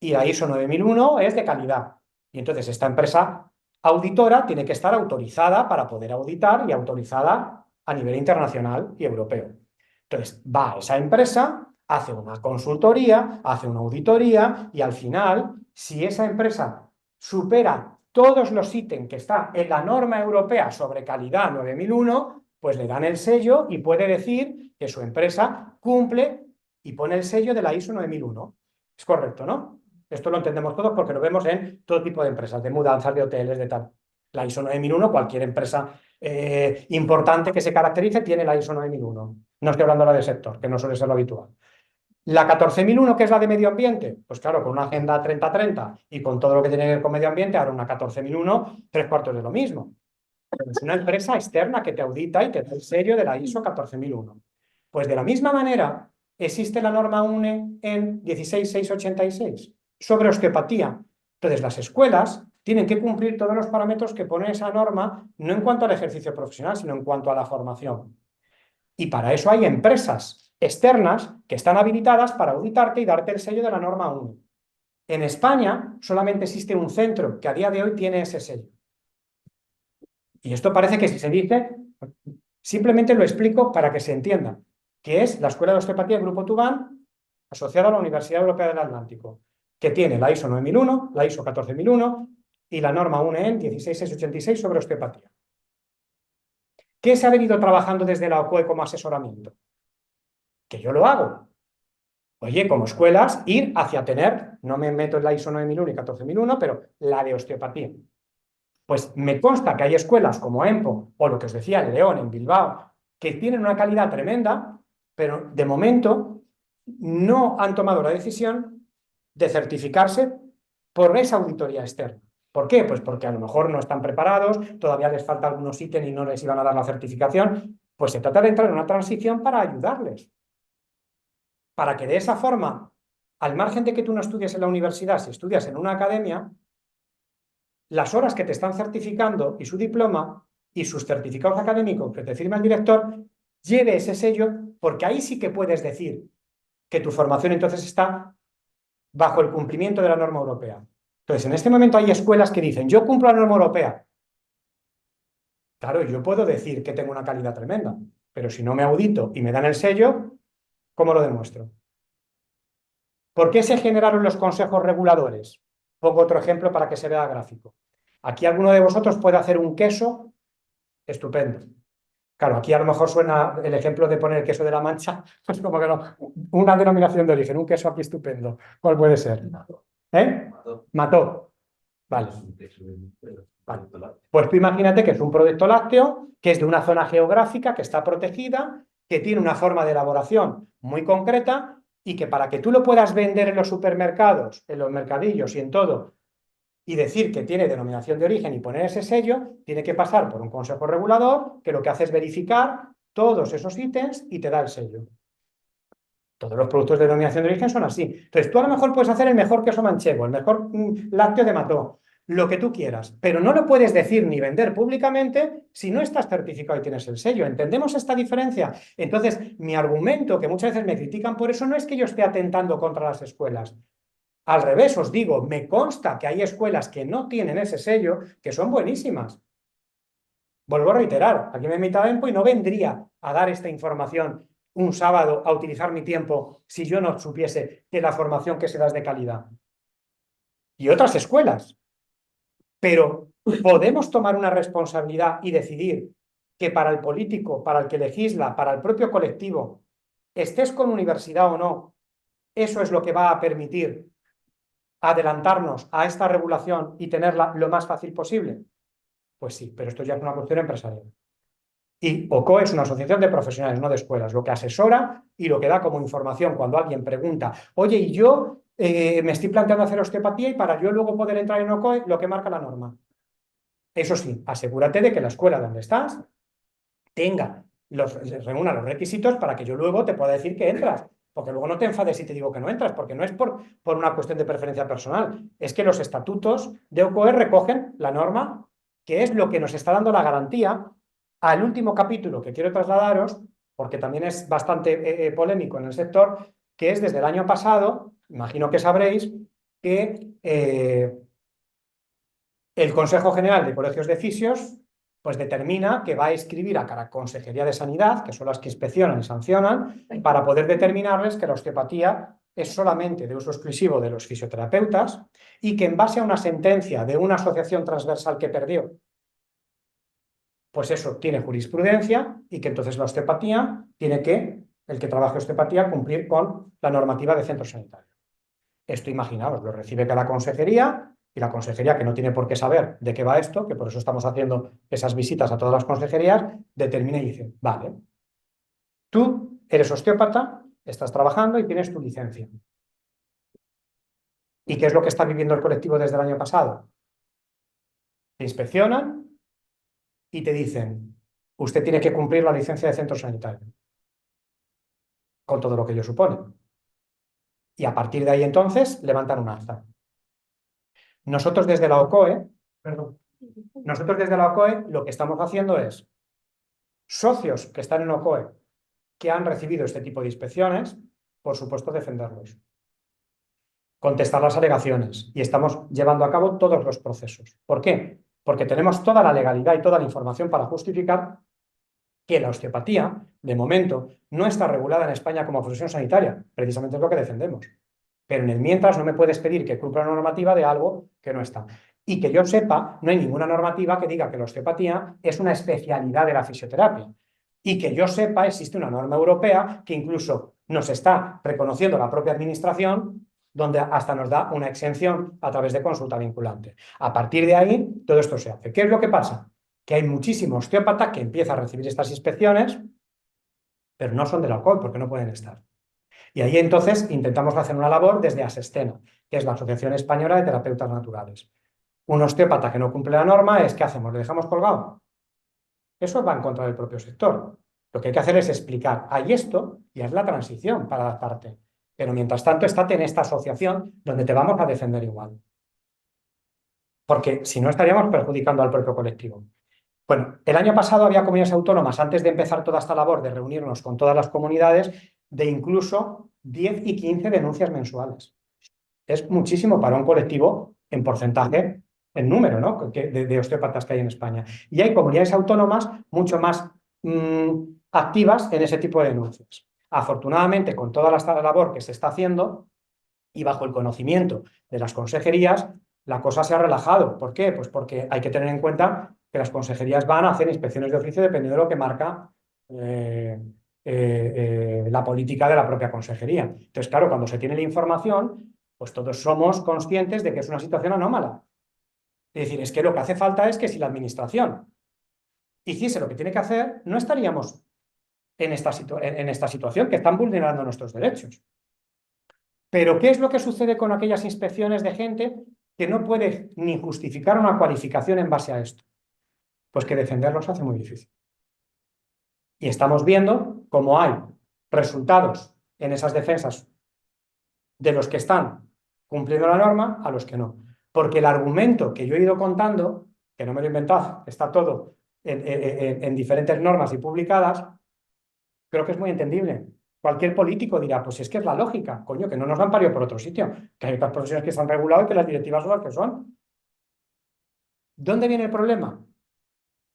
y la ISO 9001 es de calidad. Y entonces esta empresa auditora tiene que estar autorizada para poder auditar y autorizada a nivel internacional y europeo. Entonces va a esa empresa, hace una consultoría, hace una auditoría y al final, si esa empresa supera todos los ítems que está en la norma europea sobre calidad 9001, pues le dan el sello y puede decir que su empresa cumple y pone el sello de la ISO 9001. Es correcto, ¿no? Esto lo entendemos todos porque lo vemos en todo tipo de empresas, de mudanzas, de hoteles, de tal. La ISO 9001, cualquier empresa importante que se caracterice tiene la ISO 9001. No estoy hablando ahora del sector, que no suele ser lo habitual. La 14001, que es la de medio ambiente, pues claro, con una agenda 30-30 y con todo lo que tiene que ver con medio ambiente, ahora una 14001, 3/4 de lo mismo. Pero es una empresa externa que te audita y te da el sello de la ISO 14001. Pues de la misma manera, existe la norma UNE en 16686 sobre osteopatía. Entonces, las escuelas tienen que cumplir todos los parámetros que pone esa norma, no en cuanto al ejercicio profesional, sino en cuanto a la formación. Y para eso hay empresas externas que están habilitadas para auditarte y darte el sello de la norma 1. En España solamente existe un centro que a día de hoy tiene ese sello. Y esto parece que si se dice, simplemente lo explico para que se entienda, que es la Escuela de Osteopatía del Grupo Tubán, asociado a la Universidad Europea del Atlántico, que tiene la ISO 9001, la ISO 14001 y la norma UNEN 16686 sobre osteopatía. ¿Qué se ha venido trabajando desde la OCOE como asesoramiento? Que yo lo hago. Oye, como escuelas, ir hacia tener, no me meto en la ISO 9001 y 14001, pero la de osteopatía. Pues me consta que hay escuelas como EMPO o lo que os decía, el León en Bilbao, que tienen una calidad tremenda, pero de momento no han tomado la decisión de certificarse por esa auditoría externa. ¿Por qué? Pues porque a lo mejor no están preparados, todavía les falta algunos ítems y no les iban a dar la certificación. Pues se trata de entrar en una transición para ayudarles. Para que de esa forma, al margen de que tú no estudies en la universidad, si estudias en una academia, las horas que te están certificando y su diploma y sus certificados académicos que te firma el director, lleve ese sello, porque ahí sí que puedes decir que tu formación entonces está bajo el cumplimiento de la norma europea. Entonces, en este momento hay escuelas que dicen, yo cumplo la norma europea. Claro, yo puedo decir que tengo una calidad tremenda, pero si no me audito y me dan el sello, ¿cómo lo demuestro? ¿Por qué se generaron los consejos reguladores? Pongo otro ejemplo para que se vea gráfico. Aquí alguno de vosotros puede hacer un queso estupendo. Claro, aquí a lo mejor suena el ejemplo de poner el queso de la Mancha, pues como que no. Una denominación de origen, un queso aquí estupendo. ¿Cuál puede ser? ¿Eh? Mató. Vale. Vale. Pues tú imagínate que es un producto lácteo que es de una zona geográfica que está protegida, que tiene una forma de elaboración muy concreta y que para que tú lo puedas vender en los supermercados, en los mercadillos y en todo, y decir que tiene denominación de origen y poner ese sello, tiene que pasar por un consejo regulador que lo que hace es verificar todos esos ítems y te da el sello. Todos los productos de denominación de origen son así. Entonces, tú a lo mejor puedes hacer el mejor queso manchego, el mejor lácteo de Mató, lo que tú quieras, pero no lo puedes decir ni vender públicamente si no estás certificado y tienes el sello. ¿Entendemos esta diferencia? Entonces, mi argumento, que muchas veces me critican por eso, no es que yo esté atentando contra las escuelas. Al revés, os digo, me consta que hay escuelas que no tienen ese sello, que son buenísimas. Vuelvo a reiterar, aquí me invita a EMPO y no vendría a dar esta información un sábado a utilizar mi tiempo si yo no supiese que la formación que se da es de calidad. Y otras escuelas. Pero podemos tomar una responsabilidad y decidir que para el político, para el que legisla, para el propio colectivo, estés con universidad o no, eso es lo que va a permitir adelantarnos a esta regulación y tenerla lo más fácil posible. Pues sí, pero esto ya es una cuestión empresarial. Y OCOE es una asociación de profesionales, no de escuelas, lo que asesora y lo que da como información cuando alguien pregunta, oye, y yo me estoy planteando hacer osteopatía y para yo luego poder entrar en OCOE, lo que marca la norma. Eso sí, asegúrate de que la escuela donde estás reúna los requisitos para que yo luego te pueda decir que entras. Porque luego no te enfades si te digo que no entras, porque no es por una cuestión de preferencia personal, es que los estatutos de OCOE recogen la norma, que es lo que nos está dando la garantía al último capítulo que quiero trasladaros, porque también es bastante polémico en el sector, que es desde el año pasado, imagino que sabréis, que el Consejo General de Colegios de Fisios pues determina que va a inscribir a cada Consejería de Sanidad, que son las que inspeccionan y sancionan, para poder determinarles que la osteopatía es solamente de uso exclusivo de los fisioterapeutas y que en base a una sentencia de una asociación transversal que perdió, pues eso tiene jurisprudencia y que entonces la osteopatía tiene que, el que trabaje osteopatía, cumplir con la normativa de centro sanitario. Esto, imaginaos, lo recibe cada consejería y la consejería, que no tiene por qué saber de qué va esto, que por eso estamos haciendo esas visitas a todas las consejerías, determina y dice, vale, tú eres osteópata, estás trabajando y tienes tu licencia. ¿Y qué es lo que está viviendo el colectivo desde el año pasado? Te inspeccionan y te dicen, usted tiene que cumplir la licencia de centro sanitario, con todo lo que ello supone. Y a partir de ahí entonces levantan un acta. Nosotros desde la OCOE, lo que estamos haciendo es socios que están en OCOE que han recibido este tipo de inspecciones, por supuesto defenderlos, contestar las alegaciones y estamos llevando a cabo todos los procesos. ¿Por qué? Porque tenemos toda la legalidad y toda la información para justificar que la osteopatía, de momento, no está regulada en España como profesión sanitaria, precisamente es lo que defendemos. Pero en el mientras no me puedes pedir que cumpla una normativa de algo que no está. Y que yo sepa, no hay ninguna normativa que diga que la osteopatía es una especialidad de la fisioterapia. Y que yo sepa, existe una norma europea que incluso nos está reconociendo la propia administración, donde hasta nos da una exención a través de consulta vinculante. A partir de ahí, todo esto se hace. ¿Qué es lo que pasa? Que hay muchísimos osteópatas que empiezan a recibir estas inspecciones, pero no son del alcohol porque no pueden estar. Y ahí entonces intentamos hacer una labor desde Asestena, que es la Asociación Española de Terapeutas Naturales. Un osteópata que no cumple la norma es, ¿qué hacemos? ¿Le dejamos colgado? Eso va en contra del propio sector. Lo que hay que hacer es explicar, hay esto y es la transición para adaptarte. Pero mientras tanto, estate en esta asociación donde te vamos a defender igual. Porque si no, estaríamos perjudicando al propio colectivo. Bueno, el año pasado había comunidades autónomas, antes de empezar toda esta labor de reunirnos con todas las comunidades, de incluso 10 y 15 denuncias mensuales. Es muchísimo para un colectivo en porcentaje, en número, ¿no? de osteópatas que hay en España. Y hay comunidades autónomas mucho más activas en ese tipo de denuncias. Afortunadamente, con toda la labor que se está haciendo y bajo el conocimiento de las consejerías, la cosa se ha relajado. ¿Por qué? Pues porque hay que tener en cuenta que las consejerías van a hacer inspecciones de oficio dependiendo de lo que marca la política de la propia consejería. Entonces, claro, cuando se tiene la información, pues todos somos conscientes de que es una situación anómala. Es decir, es que lo que hace falta es que si la administración hiciese lo que tiene que hacer, no estaríamos en esta situación, que están vulnerando nuestros derechos. Pero ¿qué es lo que sucede con aquellas inspecciones de gente que no puede ni justificar una cualificación en base a esto? Pues que defenderlos hace muy difícil. Y estamos viendo cómo hay resultados en esas defensas de los que están cumpliendo la norma a los que no. Porque el argumento que yo he ido contando, que no me lo he inventado, está todo en diferentes normas y publicadas, creo que es muy entendible. Cualquier político dirá, pues es que es la lógica, coño, que no nos dan parido por otro sitio, que hay otras profesiones que se han regulado y que las directivas son las que son. ¿Dónde viene el problema?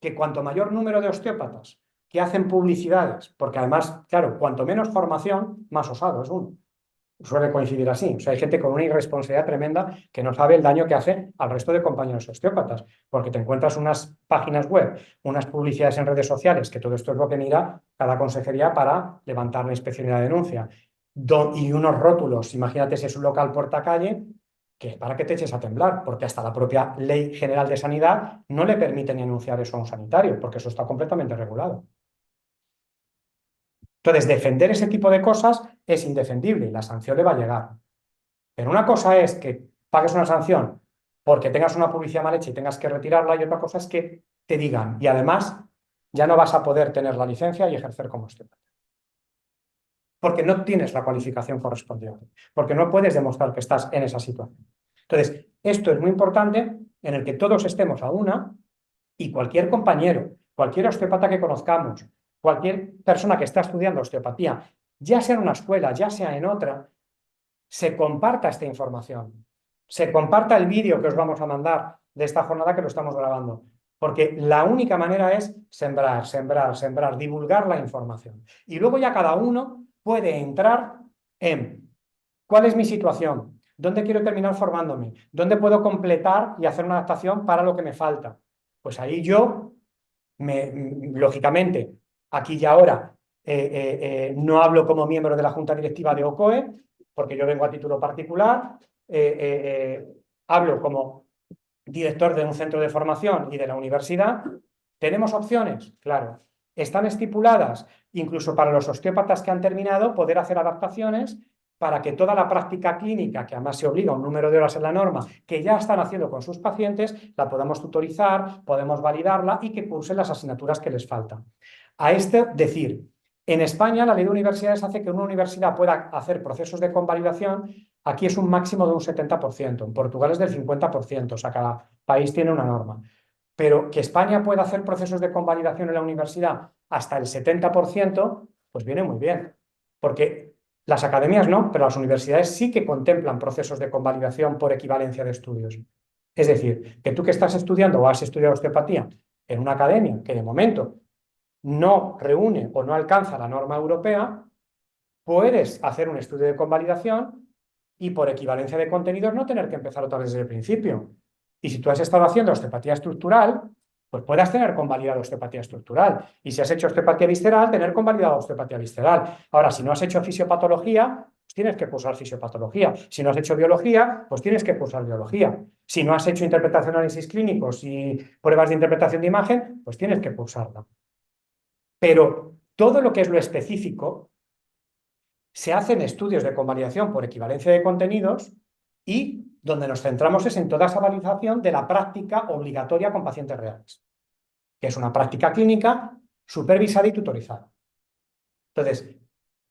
Que cuanto mayor número de osteópatas que hacen publicidades, porque además, claro, cuanto menos formación, más osado es uno. Suele coincidir así. O sea, hay gente con una irresponsabilidad tremenda que no sabe el daño que hace al resto de compañeros osteópatas, porque te encuentras unas páginas web, unas publicidades en redes sociales, que todo esto es lo que mira cada consejería para levantar la inspección y la denuncia. Y unos rótulos, imagínate si es un local portacalle, que es para que te eches a temblar, porque hasta la propia Ley General de Sanidad no le permite ni anunciar eso a un sanitario, porque eso está completamente regulado. Entonces, defender ese tipo de cosas es indefendible y la sanción le va a llegar. Pero una cosa es que pagues una sanción porque tengas una publicidad mal hecha y tengas que retirarla, y otra cosa es que te digan, y además ya no vas a poder tener la licencia y ejercer como osteópata. Porque no tienes la cualificación correspondiente, porque no puedes demostrar que estás en esa situación. Entonces, esto es muy importante en el que todos estemos a una y cualquier compañero, cualquier osteópata que conozcamos, cualquier persona que está estudiando osteopatía, ya sea en una escuela, ya sea en otra, se comparta esta información, se comparta el vídeo que os vamos a mandar de esta jornada que lo estamos grabando, porque la única manera es sembrar, sembrar, sembrar, divulgar la información. Y luego ya cada uno puede entrar en cuál es mi situación, dónde quiero terminar formándome, dónde puedo completar y hacer una adaptación para lo que me falta. Pues ahí yo, lógicamente, aquí y ahora, no hablo como miembro de la Junta Directiva de OCOE, porque yo vengo a título particular, hablo como director de un centro de formación y de la universidad. ¿Tenemos opciones? Claro. Están estipuladas, incluso para los osteópatas que han terminado, poder hacer adaptaciones para que toda la práctica clínica, que además se obliga a un número de horas en la norma, que ya están haciendo con sus pacientes, la podamos tutorizar, podemos validarla y que cursen las asignaturas que les faltan. A este decir, en España la ley de universidades hace que una universidad pueda hacer procesos de convalidación. Aquí es un máximo de un 70%, en Portugal es del 50%, o sea, cada país tiene una norma. Pero que España pueda hacer procesos de convalidación en la universidad hasta el 70%, pues viene muy bien, porque las academias no, pero las universidades sí que contemplan procesos de convalidación por equivalencia de estudios. Es decir, que tú que estás estudiando o has estudiado osteopatía en una academia que de momento no reúne o no alcanza la norma europea, puedes hacer un estudio de convalidación y por equivalencia de contenidos no tener que empezar otra vez desde el principio. Y si tú has estado haciendo osteopatía estructural, pues puedas tener convalidado osteopatía estructural. Y si has hecho osteopatía visceral, tener convalidado osteopatía visceral. Ahora, si no has hecho fisiopatología, pues tienes que cursar fisiopatología. Si no has hecho biología, pues tienes que cursar biología. Si no has hecho interpretación de análisis clínicos y pruebas de interpretación de imagen, pues tienes que cursarla. Pero todo lo que es lo específico se hacen estudios de convalidación por equivalencia de contenidos y donde nos centramos es en toda esa validación de la práctica obligatoria con pacientes reales, que es una práctica clínica supervisada y tutorizada. Entonces,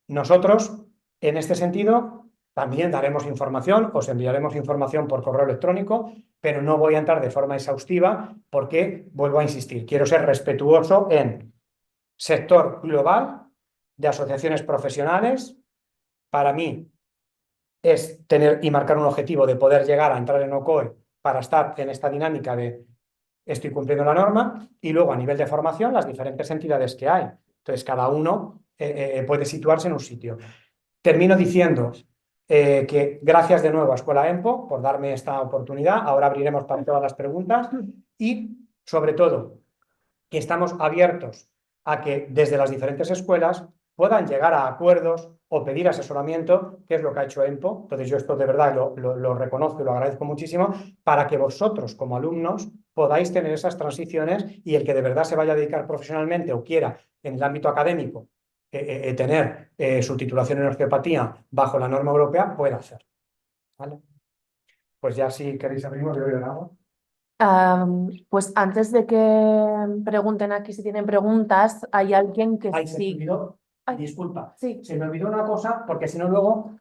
nosotros, en este sentido, también daremos información, os enviaremos información por correo electrónico, pero no voy a entrar de forma exhaustiva porque, vuelvo a insistir, quiero ser respetuoso en sector global de asociaciones profesionales. Para mí es tener y marcar un objetivo de poder llegar a entrar en OCOE para estar en esta dinámica de estoy cumpliendo la norma, y luego a nivel de formación las diferentes entidades que hay. Entonces, cada uno puede situarse en un sitio. Termino diciendo que gracias de nuevo a Escuela EMPO por darme esta oportunidad. Ahora abriremos para todas las preguntas y, sobre todo, que estamos abiertos a que desde las diferentes escuelas puedan llegar a acuerdos o pedir asesoramiento, que es lo que ha hecho EMPO. Entonces yo esto de verdad lo reconozco y lo agradezco muchísimo, para que vosotros como alumnos podáis tener esas transiciones y el que de verdad se vaya a dedicar profesionalmente o quiera en el ámbito académico tener su titulación en osteopatía bajo la norma europea, pueda hacer. ¿Vale? Pues ya si queréis abrimos, yo veo el agua. Pues antes de que pregunten aquí si tienen preguntas, hay alguien que Ay, se me sí. olvidó. Ay, Disculpa, sí. se me olvidó una cosa porque si no luego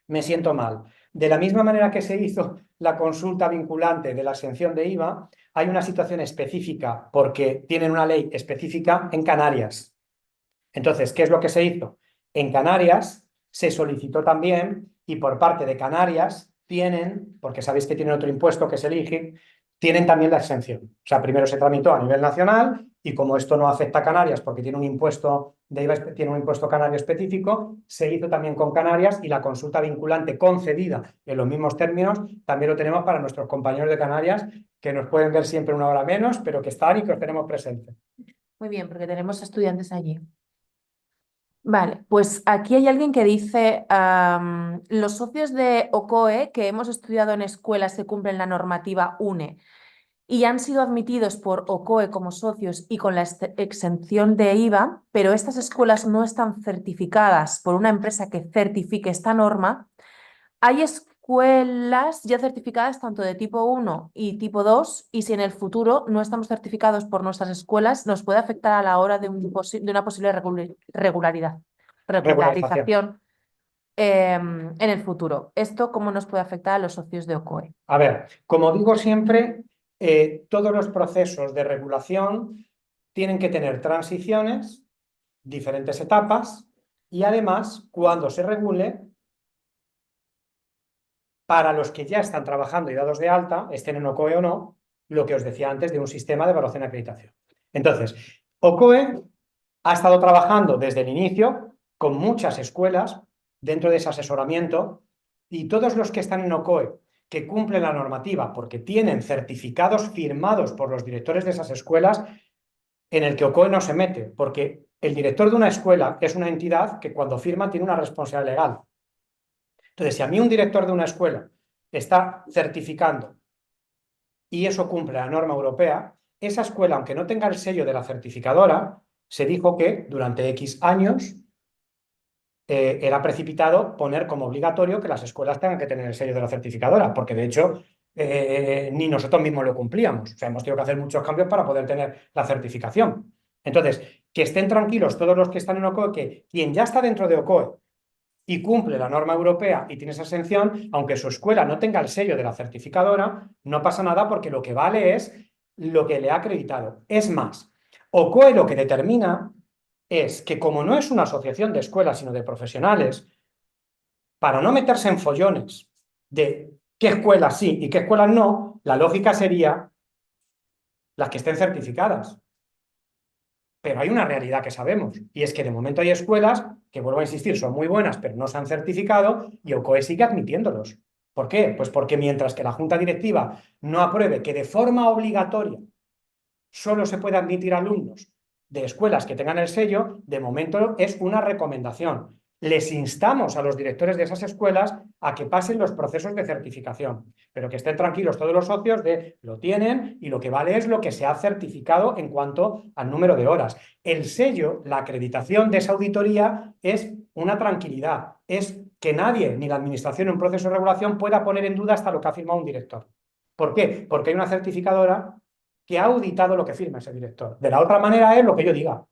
me siento mal. De la misma manera que se hizo la consulta vinculante de la exención de IVA, hay una situación específica porque tienen una ley específica en Canarias. Entonces, ¿qué es lo que se hizo? En Canarias se solicitó también y por parte de Canarias tienen, porque sabéis que tienen otro impuesto que es el IGI, tienen también la exención. O sea, primero se tramitó a nivel nacional y como esto no afecta a Canarias porque tiene un impuesto de IVA, tiene un impuesto canario específico, se hizo también con Canarias y la consulta vinculante concedida en los mismos términos también lo tenemos para nuestros compañeros de Canarias que nos pueden ver siempre una hora menos, pero que están y que os tenemos presentes. Muy bien, porque tenemos estudiantes allí. Vale, pues aquí hay alguien que dice, los socios de OCOE que hemos estudiado en escuelas que cumplen la normativa UNE y han sido admitidos por OCOE como socios y con la exención de IVA, pero estas escuelas no están certificadas por una empresa que certifique esta norma. Hay escuelas ya certificadas tanto de tipo 1 y tipo 2 y si en el futuro no estamos certificados por nuestras escuelas, nos puede afectar a la hora de una posible regularización en el futuro. ¿Esto cómo nos puede afectar a los socios de OCOE? A ver, como digo siempre, todos los procesos de regulación tienen que tener transiciones, diferentes etapas y además, cuando se regule, para los que ya están trabajando y dados de alta, estén en OCOE o no, lo que os decía antes de un sistema de evaluación y acreditación. Entonces, OCOE ha estado trabajando desde el inicio con muchas escuelas dentro de ese asesoramiento y todos los que están en OCOE que cumplen la normativa porque tienen certificados firmados por los directores de esas escuelas en el que OCOE no se mete, porque el director de una escuela es una entidad que cuando firma tiene una responsabilidad legal. Entonces, si a mí un director de una escuela está certificando y eso cumple la norma europea, esa escuela, aunque no tenga el sello de la certificadora, se dijo que durante X años era precipitado poner como obligatorio que las escuelas tengan que tener el sello de la certificadora, porque de hecho ni nosotros mismos lo cumplíamos. O sea, hemos tenido que hacer muchos cambios para poder tener la certificación. Entonces, que estén tranquilos todos los que están en OCOE, que quien ya está dentro de OCOE y cumple la norma europea y tiene esa exención, aunque su escuela no tenga el sello de la certificadora, no pasa nada porque lo que vale es lo que le ha acreditado. Es más, OCOE lo que determina es que como no es una asociación de escuelas, sino de profesionales, para no meterse en follones de qué escuelas sí y qué escuelas no, la lógica sería las que estén certificadas. Pero hay una realidad que sabemos, y es que de momento hay escuelas que, vuelvo a insistir, son muy buenas, pero no se han certificado, y OCOE sigue admitiéndolos. ¿Por qué? Pues porque mientras que la Junta Directiva no apruebe que de forma obligatoria solo se puede admitir alumnos de escuelas que tengan el sello, de momento es una recomendación. Les instamos a los directores de esas escuelas a que pasen los procesos de certificación, pero que estén tranquilos todos los socios de lo tienen y lo que vale es lo que se ha certificado en cuanto al número de horas. El sello, la acreditación de esa auditoría es una tranquilidad, es que nadie, ni la administración en un proceso de regulación, pueda poner en duda hasta lo que ha firmado un director. ¿Por qué? Porque hay una certificadora que ha auditado lo que firma ese director. De la otra manera es lo que yo diga.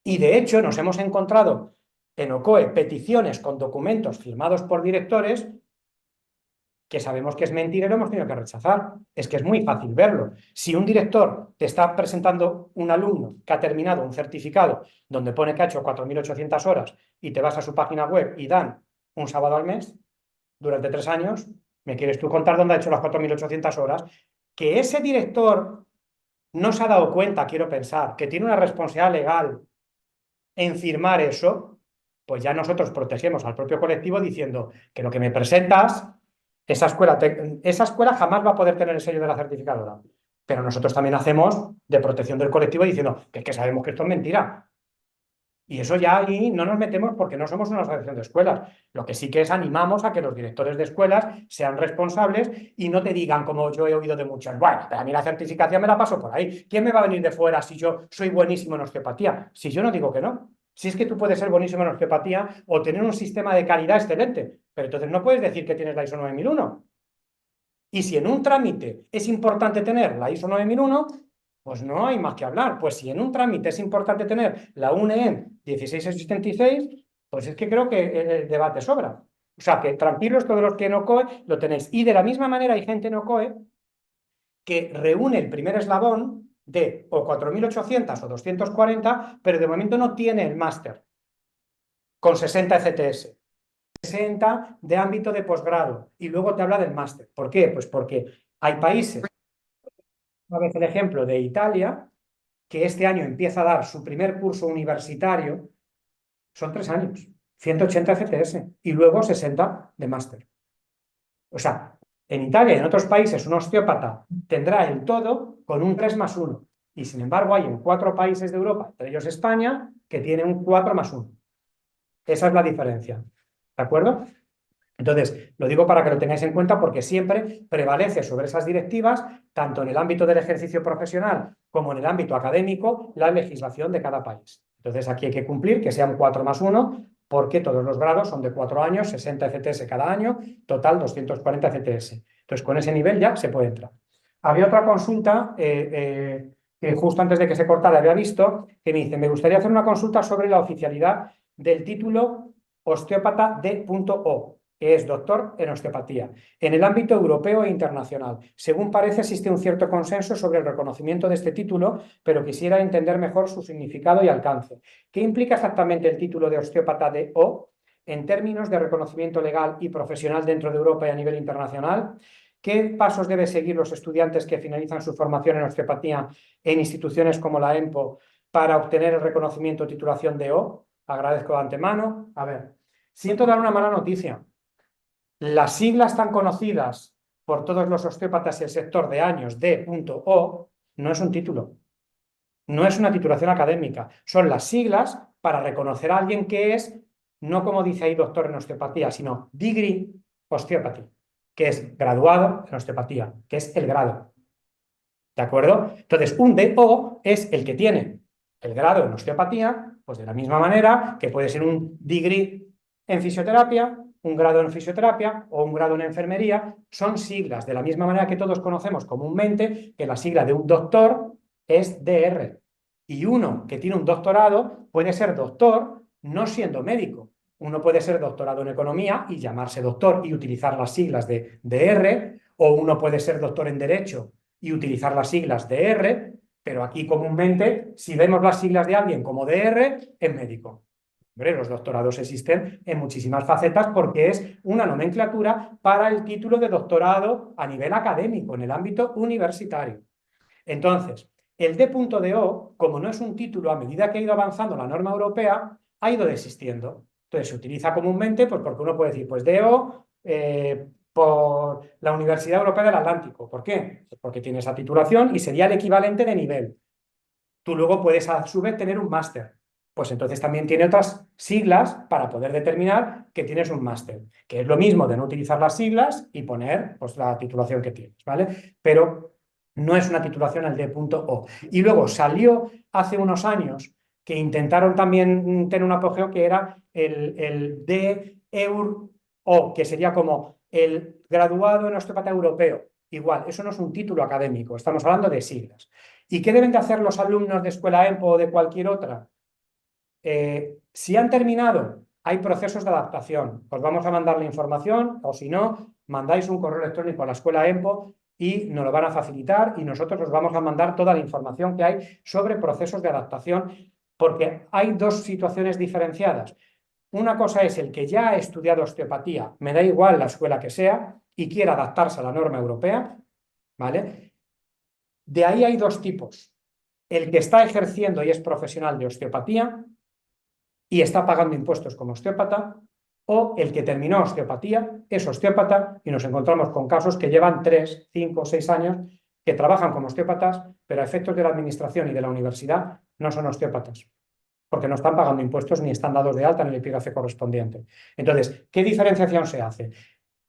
Y de hecho nos hemos encontrado en OCOE peticiones con documentos firmados por directores que sabemos que es mentira y lo hemos tenido que rechazar. Es que es muy fácil verlo. Si un director te está presentando un alumno que ha terminado un certificado donde pone que ha hecho 4.800 horas y te vas a su página web y dan un sábado al mes durante 3 años, ¿me quieres tú contar dónde ha hecho las 4.800 horas? Que ese director no se ha dado cuenta, quiero pensar, que tiene una responsabilidad legal en firmar eso, pues ya nosotros protegemos al propio colectivo diciendo que lo que me presentas, esa escuela jamás va a poder tener el sello de la certificadora. Pero nosotros también hacemos de protección del colectivo diciendo que es que sabemos que esto es mentira. Y eso ya ahí no nos metemos porque no somos una asociación de escuelas. Lo que sí que es animamos a que los directores de escuelas sean responsables y no te digan, como yo he oído de muchos, bueno, pero a mí la certificación me la paso por ahí. ¿Quién me va a venir de fuera si yo soy buenísimo en osteopatía? Si yo no digo que no. Si es que tú puedes ser buenísimo en osteopatía o tener un sistema de calidad excelente, pero entonces no puedes decir que tienes la ISO 9001. Y si en un trámite es importante tener la ISO 9001, pues no hay más que hablar. Pues si en un trámite es importante tener la UNEM 16676, pues es que creo que el debate sobra. O sea, que tranquilos todos los que en OCOE lo tenéis. Y de la misma manera hay gente en OCOE que reúne el primer eslabón de o 4.800 o 240, pero de momento no tiene el máster con 60 ECTS. 60 de ámbito de posgrado y luego te habla del máster. ¿Por qué? Pues porque hay países, una vez el ejemplo de Italia, que este año empieza a dar su primer curso universitario, son 3 años, 180 FTS y luego 60 de máster. O sea, en Italia y en otros países un osteópata tendrá el todo con un 3+1 y sin embargo hay en 4 países de Europa, entre ellos España, que tiene un 4+1. Esa es la diferencia. ¿De acuerdo? Entonces, lo digo para que lo tengáis en cuenta porque siempre prevalece sobre esas directivas, tanto en el ámbito del ejercicio profesional como en el ámbito académico, la legislación de cada país. Entonces, aquí hay que cumplir que sea un 4+1 porque todos los grados son de 4 años, 60 ECTS cada año, total 240 ECTS. Entonces, con ese nivel ya se puede entrar. Había otra consulta que justo antes de que se cortara había visto, que me dice, me gustaría hacer una consulta sobre la oficialidad del título osteópata D.O, que es doctor en osteopatía, en el ámbito europeo e internacional. Según parece, existe un cierto consenso sobre el reconocimiento de este título, pero quisiera entender mejor su significado y alcance. ¿Qué implica exactamente el título de osteópata D.O en términos de reconocimiento legal y profesional dentro de Europa y a nivel internacional? ¿Qué pasos deben seguir los estudiantes que finalizan su formación en osteopatía en instituciones como la EMPO para obtener el reconocimiento o titulación D.O? Agradezco de antemano. A ver, siento dar una mala noticia. Las siglas tan conocidas por todos los osteópatas y el sector de años D.O no es un título, no es una titulación académica, son las siglas para reconocer a alguien que es, no como dice ahí doctor en osteopatía, sino degree osteopathy, que es graduado en osteopatía, que es el grado. ¿De acuerdo? Entonces, un D.O es el que tiene el grado en osteopatía, pues de la misma manera que puede ser un degree en fisioterapia, un grado en fisioterapia o un grado en enfermería, son siglas, de la misma manera que todos conocemos comúnmente que la sigla de un doctor es DR. Y uno que tiene un doctorado puede ser doctor no siendo médico. Uno puede ser doctorado en economía y llamarse doctor y utilizar las siglas de DR, o uno puede ser doctor en derecho y utilizar las siglas DR, pero aquí comúnmente, si vemos las siglas de alguien como DR, es médico. Hombre, los doctorados existen en muchísimas facetas porque es una nomenclatura para el título de doctorado a nivel académico, en el ámbito universitario. Entonces, El D.O, como no es un título, a medida que ha ido avanzando la norma europea, ha ido desistiendo. Entonces se utiliza comúnmente pues, porque uno puede decir, pues DO por la Universidad Europea del Atlántico. ¿Por qué? Pues porque tiene esa titulación y sería el equivalente de nivel. Tú luego puedes a su vez tener un máster. Pues entonces también tiene otras siglas para poder determinar que tienes un máster, que es lo mismo de no utilizar las siglas y poner pues, la titulación que tienes, ¿vale? Pero no es una titulación al D.O. Y luego salió hace unos años que intentaron también tener un apogeo que era el D.EUR.O, que sería como el graduado en osteopata europeo. Igual, eso no es un título académico, estamos hablando de siglas. ¿Y qué deben de hacer los alumnos de Escuela EMPO o de cualquier otra? Si han terminado, hay procesos de adaptación. Os vamos a mandar la información o si no, mandáis un correo electrónico a la Escuela EMPO y nos lo van a facilitar y nosotros os vamos a mandar toda la información que hay sobre procesos de adaptación porque hay dos situaciones diferenciadas. Una cosa es el que ya ha estudiado osteopatía, me da igual la escuela que sea, y quiera adaptarse a la norma europea, ¿vale? De ahí hay dos tipos. El que está ejerciendo y es profesional de osteopatía y está pagando impuestos como osteópata, o el que terminó osteopatía, es osteópata y nos encontramos con casos que llevan 3, 5, 6 años que trabajan como osteópatas, pero a efectos de la administración y de la universidad no son osteópatas, porque no están pagando impuestos ni están dados de alta en el epígrafe correspondiente. Entonces, ¿qué diferenciación se hace?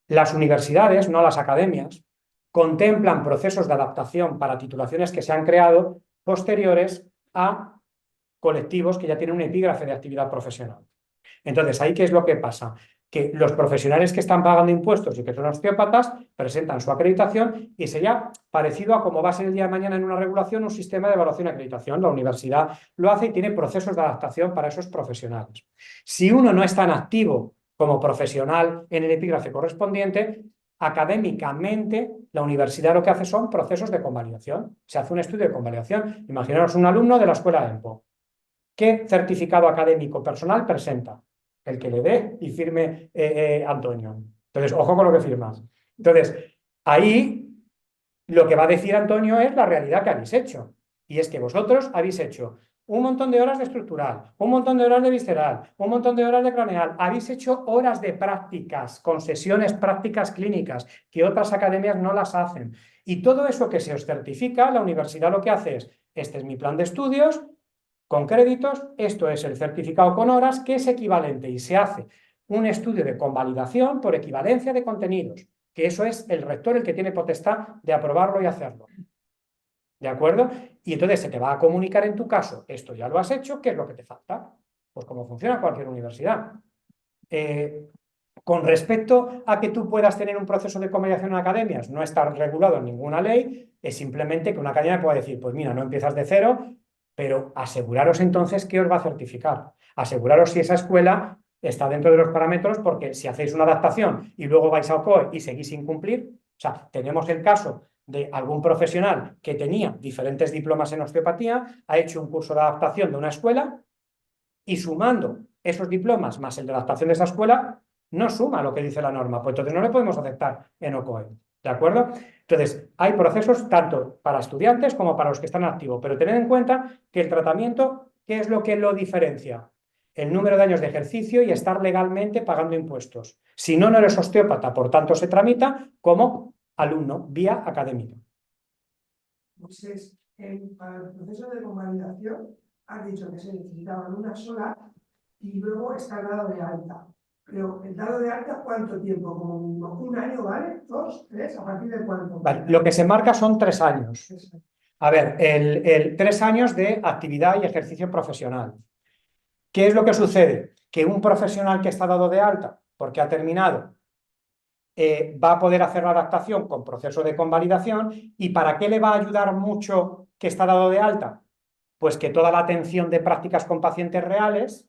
Las universidades, no las academias, contemplan procesos de adaptación para titulaciones que se han creado posteriores a colectivos que ya tienen un epígrafe de actividad profesional. Entonces, ¿ahí qué es lo que pasa? Que los profesionales que están pagando impuestos y que son osteópatas presentan su acreditación y sería parecido a cómo va a ser el día de mañana en una regulación un sistema de evaluación y acreditación. La universidad lo hace y tiene procesos de adaptación para esos profesionales. Si uno no es tan activo como profesional en el epígrafe correspondiente, académicamente la universidad lo que hace son procesos de convalidación. Se hace un estudio de convalidación. Imaginaos un alumno de la escuela EMPO. ¿Qué certificado académico personal presenta? El que le dé y firme Antonio. Entonces, ojo con lo que firmas. Entonces, ahí lo que va a decir Antonio es la realidad que habéis hecho. Y es que vosotros habéis hecho un montón de horas de estructural, un montón de horas de visceral, un montón de horas de craneal. Habéis hecho horas de prácticas, con sesiones prácticas clínicas, que otras academias no las hacen. Y todo eso que se os certifica, la universidad lo que hace es, este es mi plan de estudios, con créditos, esto es el certificado con horas, que es equivalente y se hace un estudio de convalidación por equivalencia de contenidos, que eso es el rector el que tiene potestad de aprobarlo y hacerlo. ¿De acuerdo? Y entonces se te va a comunicar en tu caso, esto ya lo has hecho, ¿qué es lo que te falta? Pues como funciona cualquier universidad. Con respecto a que tú puedas tener un proceso de convalidación en academias, no está regulado en ninguna ley, es simplemente que una academia pueda decir, pues mira, no empiezas de cero, pero aseguraros entonces qué os va a certificar. Aseguraros si esa escuela está dentro de los parámetros, porque si hacéis una adaptación y luego vais a OCOE y seguís sin cumplir, o sea, tenemos el caso de algún profesional que tenía diferentes diplomas en osteopatía, ha hecho un curso de adaptación de una escuela y sumando esos diplomas más el de adaptación de esa escuela, no suma lo que dice la norma, pues entonces no le podemos aceptar en OCOE. ¿De acuerdo? Entonces, hay procesos tanto para estudiantes como para los que están activos, pero tened en cuenta que el tratamiento, ¿qué es lo que lo diferencia? El número de años de ejercicio y estar legalmente pagando impuestos. Si no, no eres osteópata, por tanto se tramita como alumno, vía académica. Entonces, para el proceso de convalidación, has dicho que se necesitaban una sola y luego está el dado de alta. Pero el dado de alta, ¿cuánto tiempo? Como mínimo, ¿un año, vale? ¿2, 3? ¿A partir de cuánto? Vale, lo que se marca son 3 años. A ver, 3 años de actividad y ejercicio profesional. ¿Qué es lo que sucede? Que un profesional que está dado de alta, porque ha terminado, va a poder hacer la adaptación con proceso de convalidación. ¿Y para qué le va a ayudar mucho que está dado de alta? Pues que toda la atención de prácticas con pacientes reales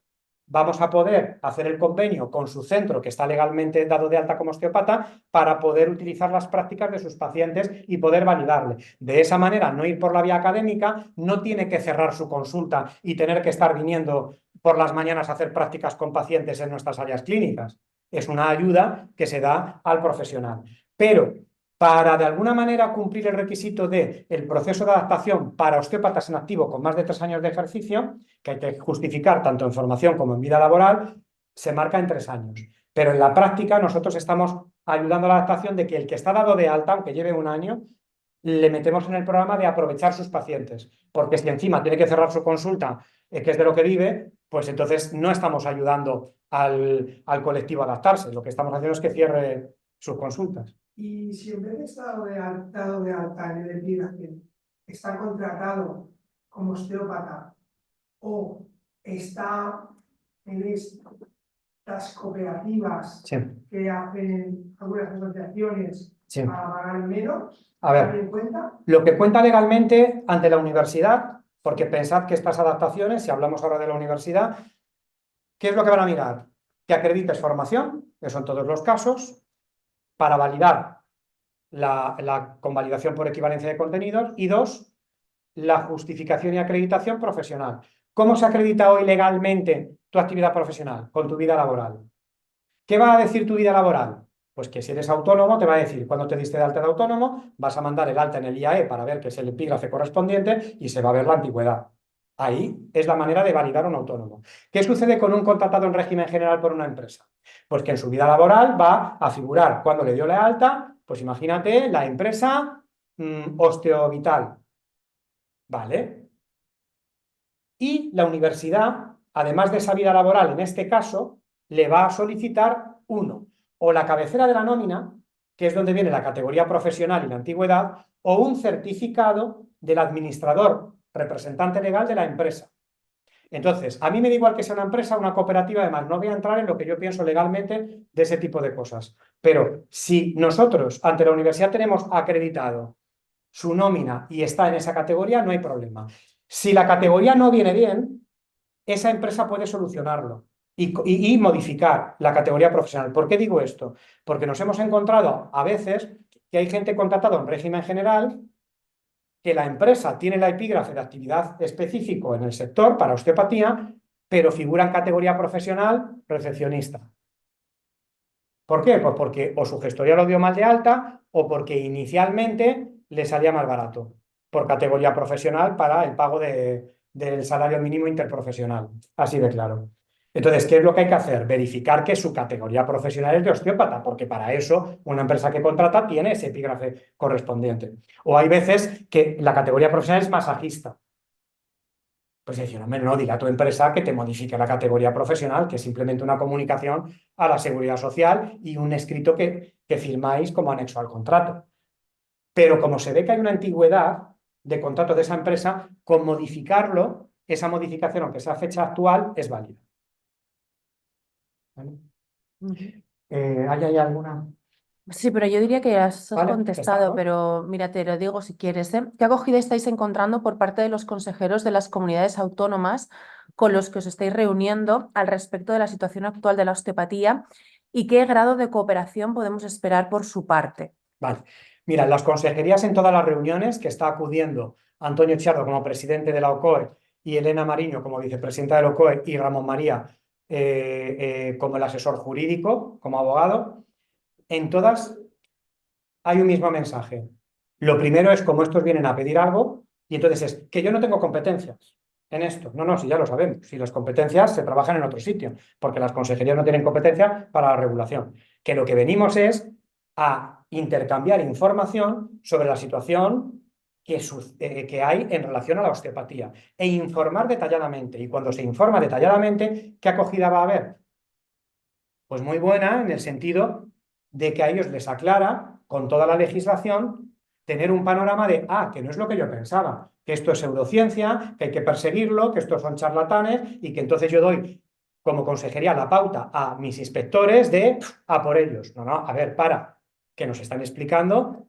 vamos a poder hacer el convenio con su centro que está legalmente dado de alta como osteópata para poder utilizar las prácticas de sus pacientes y poder validarle. De esa manera, no ir por la vía académica, no tiene que cerrar su consulta y tener que estar viniendo por las mañanas a hacer prácticas con pacientes en nuestras áreas clínicas. Es una ayuda que se da al profesional. Pero para de alguna manera cumplir el requisito del proceso de adaptación para osteópatas en activo con más de 3 años de ejercicio, que hay que justificar tanto en formación como en vida laboral, se marca en 3 años. Pero en la práctica nosotros estamos ayudando a la adaptación de que el que está dado de alta, aunque lleve 1 año, le metemos en el programa de aprovechar sus pacientes, porque si encima tiene que cerrar su consulta, que es de lo que vive, pues entonces no estamos ayudando al colectivo a adaptarse, lo que estamos haciendo es que cierre sus consultas. Y si en vez de estar dado de alta en el epígrafe, está contratado como osteópata o está en estas cooperativas Sí, que hacen algunas asociaciones sí. para pagar menos, A ver, ¿también cuenta? lo que cuenta legalmente ante la universidad, porque pensad que estas adaptaciones, si hablamos ahora de la universidad, ¿qué es lo que van a mirar? Que acredites formación, eso en todos los casos, para validar la convalidación por equivalencia de contenidos, y 2, la justificación y acreditación profesional. ¿Cómo se acredita hoy legalmente tu actividad profesional? Con tu vida laboral. ¿Qué va a decir tu vida laboral? Pues que si eres autónomo, te va a decir cuando te diste de alta de autónomo, vas a mandar el alta en el IAE para ver que es el epígrafe correspondiente y se va a ver la antigüedad. Ahí es la manera de validar un autónomo. ¿Qué sucede con un contratado en régimen general por una empresa? Pues que en su vida laboral va a figurar cuando le dio la alta, pues imagínate la empresa Osteovital, ¿vale? Y la universidad, además de esa vida laboral, en este caso, le va a solicitar o la cabecera de la nómina, que es donde viene la categoría profesional y la antigüedad, o un certificado del administrador representante legal de la empresa. Entonces, a mí me da igual que sea una empresa o una cooperativa, además, no voy a entrar en lo que yo pienso legalmente de ese tipo de cosas. Pero si nosotros ante la universidad tenemos acreditado su nómina y está en esa categoría, no hay problema. Si la categoría no viene bien, esa empresa puede solucionarlo y modificar la categoría profesional. ¿Por qué digo esto? Porque nos hemos encontrado a veces que hay gente contratada en régimen general, que la empresa tiene la epígrafe de actividad específico en el sector para osteopatía, pero figura en categoría profesional recepcionista. ¿Por qué? Pues porque o su gestoría lo dio mal de alta o porque inicialmente le salía más barato por categoría profesional para el pago del salario mínimo interprofesional. Así de claro. Entonces, ¿qué es lo que hay que hacer? Verificar que su categoría profesional es de osteópata, porque para eso una empresa que contrata tiene ese epígrafe correspondiente. O hay veces que la categoría profesional es masajista. Pues decir, hombre, no, dile a tu empresa que te modifique la categoría profesional, que es simplemente una comunicación a la Seguridad Social y un escrito que firmáis como anexo al contrato. Pero como se ve que hay una antigüedad de contrato de esa empresa, con modificarlo, esa modificación, aunque sea fecha actual, es válida. ¿Vale? ¿Hay alguna? Sí, pero yo diría que ya has Vale, contestado, ¿no? pero mira, te lo digo si quieres, ¿eh? ¿Qué acogida estáis encontrando por parte de los consejeros de las comunidades autónomas con los que os estáis reuniendo al respecto de la situación actual de la osteopatía y qué grado de cooperación podemos esperar por su parte? Vale. Mira, las consejerías en todas las reuniones que está acudiendo Antonio Chiardo como presidente de la OCOE y Elena Mariño como vicepresidenta de la OCOE y Ramón María como el asesor jurídico, como abogado, en todas hay un mismo mensaje. Lo primero es como estos vienen a pedir algo y entonces es que yo no tengo competencias en esto. No, si ya lo sabemos. Si las competencias se trabajan en otro sitio, porque las consejerías no tienen competencia para la regulación. Que lo que venimos es a intercambiar información sobre la situación que hay en relación a la osteopatía e informar detalladamente. Y cuando se informa detalladamente, ¿qué acogida va a haber? Pues muy buena en el sentido de que a ellos les aclara con toda la legislación tener un panorama de, que no es lo que yo pensaba, que esto es pseudociencia, que hay que perseguirlo, que estos son charlatanes y que entonces yo doy como consejería la pauta a mis inspectores de a por ellos. No, a ver, que nos están explicando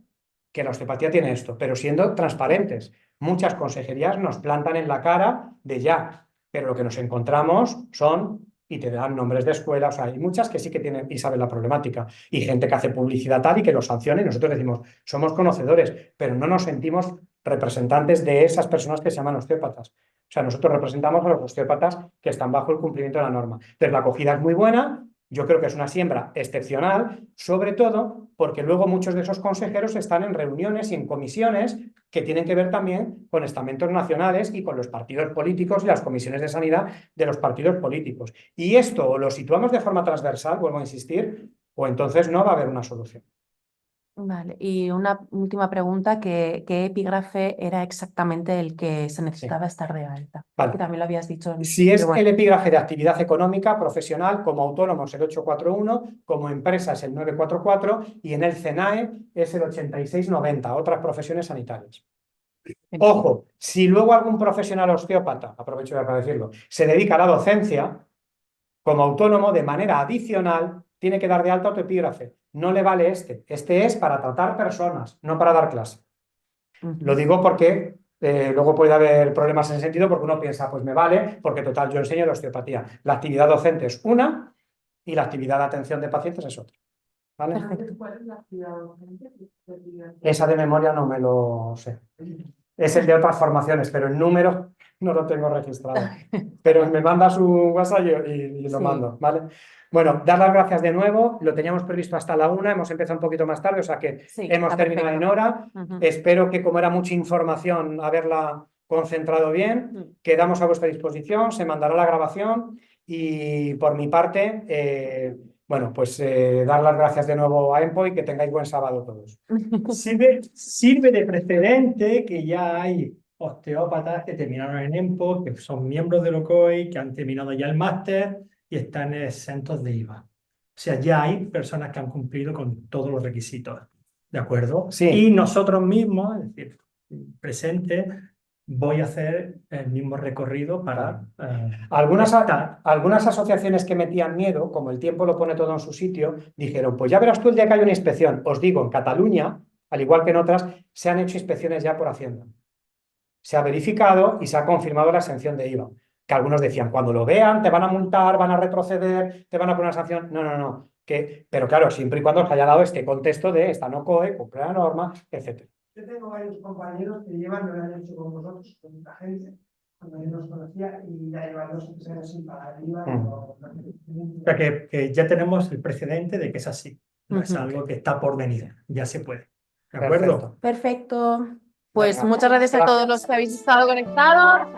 que la osteopatía tiene esto, pero siendo transparentes. Muchas consejerías nos plantan en la cara de ya, pero lo que nos encontramos son, y te dan nombres de escuelas, o sea, hay muchas que sí que tienen y saben la problemática, y gente que hace publicidad tal y que lo sanciona, y nosotros decimos, somos conocedores, pero no nos sentimos representantes de esas personas que se llaman osteópatas. O sea, nosotros representamos a los osteópatas que están bajo el cumplimiento de la norma. Entonces, la acogida es muy buena Yo creo que es una siembra excepcional, sobre todo porque luego muchos de esos consejeros están en reuniones y en comisiones que tienen que ver también con estamentos nacionales y con los partidos políticos y las comisiones de sanidad de los partidos políticos. Y esto o lo situamos de forma transversal, vuelvo a insistir, o entonces no va a haber una solución. Vale, y una última pregunta, ¿qué epígrafe era exactamente el que se necesitaba estar de alta? Vale. Que también lo habías dicho. Si es pero bueno. el epígrafe de actividad económica profesional, como autónomos el 841, como empresas el 944 y en el CENAE es el 8690, otras profesiones sanitarias. Ojo, si luego algún profesional osteópata, aprovecho para decirlo, se dedica a la docencia, como autónomo, de manera adicional, tiene que dar de alta otro epígrafe. No le vale este. Este es para tratar personas, no para dar clase. Lo digo porque luego puede haber problemas en ese sentido, porque uno piensa, pues me vale, porque total, yo enseño la osteopatía. La actividad docente es una y la actividad de atención de pacientes es otra. ¿Vale? Perfecto. ¿Cuál es la actividad docente? Esa de memoria no me lo sé. Es el de otras formaciones, pero el número no lo tengo registrado. Pero me manda su WhatsApp y lo Sí. mando, ¿vale? Bueno, dar las gracias de nuevo. Lo teníamos previsto hasta la 1, hemos empezado un poquito más tarde, o sea que Sí, hemos está terminado en perfecto. hora. Ujú. Espero que, como era mucha información, haberla concentrado bien. Quedamos a vuestra disposición, se mandará la grabación y por mi parte, bueno, pues dar las gracias de nuevo a EMPO y que tengáis buen sábado todos. Sirve de precedente que ya hay osteópatas que terminaron en EMPO, que son miembros del OCOI, que han terminado ya el máster y están exentos de IVA. O sea, ya hay personas que han cumplido con todos los requisitos, ¿de acuerdo? Sí. Y nosotros mismos, es decir, presente, voy a hacer el mismo recorrido para Algunas asociaciones que metían miedo, como el tiempo lo pone todo en su sitio, dijeron, pues ya verás tú el día que hay una inspección. Os digo, en Cataluña, al igual que en otras, se han hecho inspecciones ya por Hacienda. Se ha verificado y se ha confirmado la exención de IVA. Que algunos decían, cuando lo vean, te van a multar, van a retroceder, te van a poner una sanción. No, no, no. Pero claro, siempre y cuando os haya dado este contexto de esta no COE, cumple la norma, etc. Yo tengo varios compañeros que llevan, no lo han hecho con vosotros, con mucha gente, cuando yo los conocía, y ya llevan 2 o 3 años sin pagar el IVA. O sea, que ya tenemos el precedente de que es así. No es algo que está por venir, ya se puede. ¿De acuerdo? Perfecto. Perfecto. Pues Venga. muchas gracias a todos los que habéis estado conectados.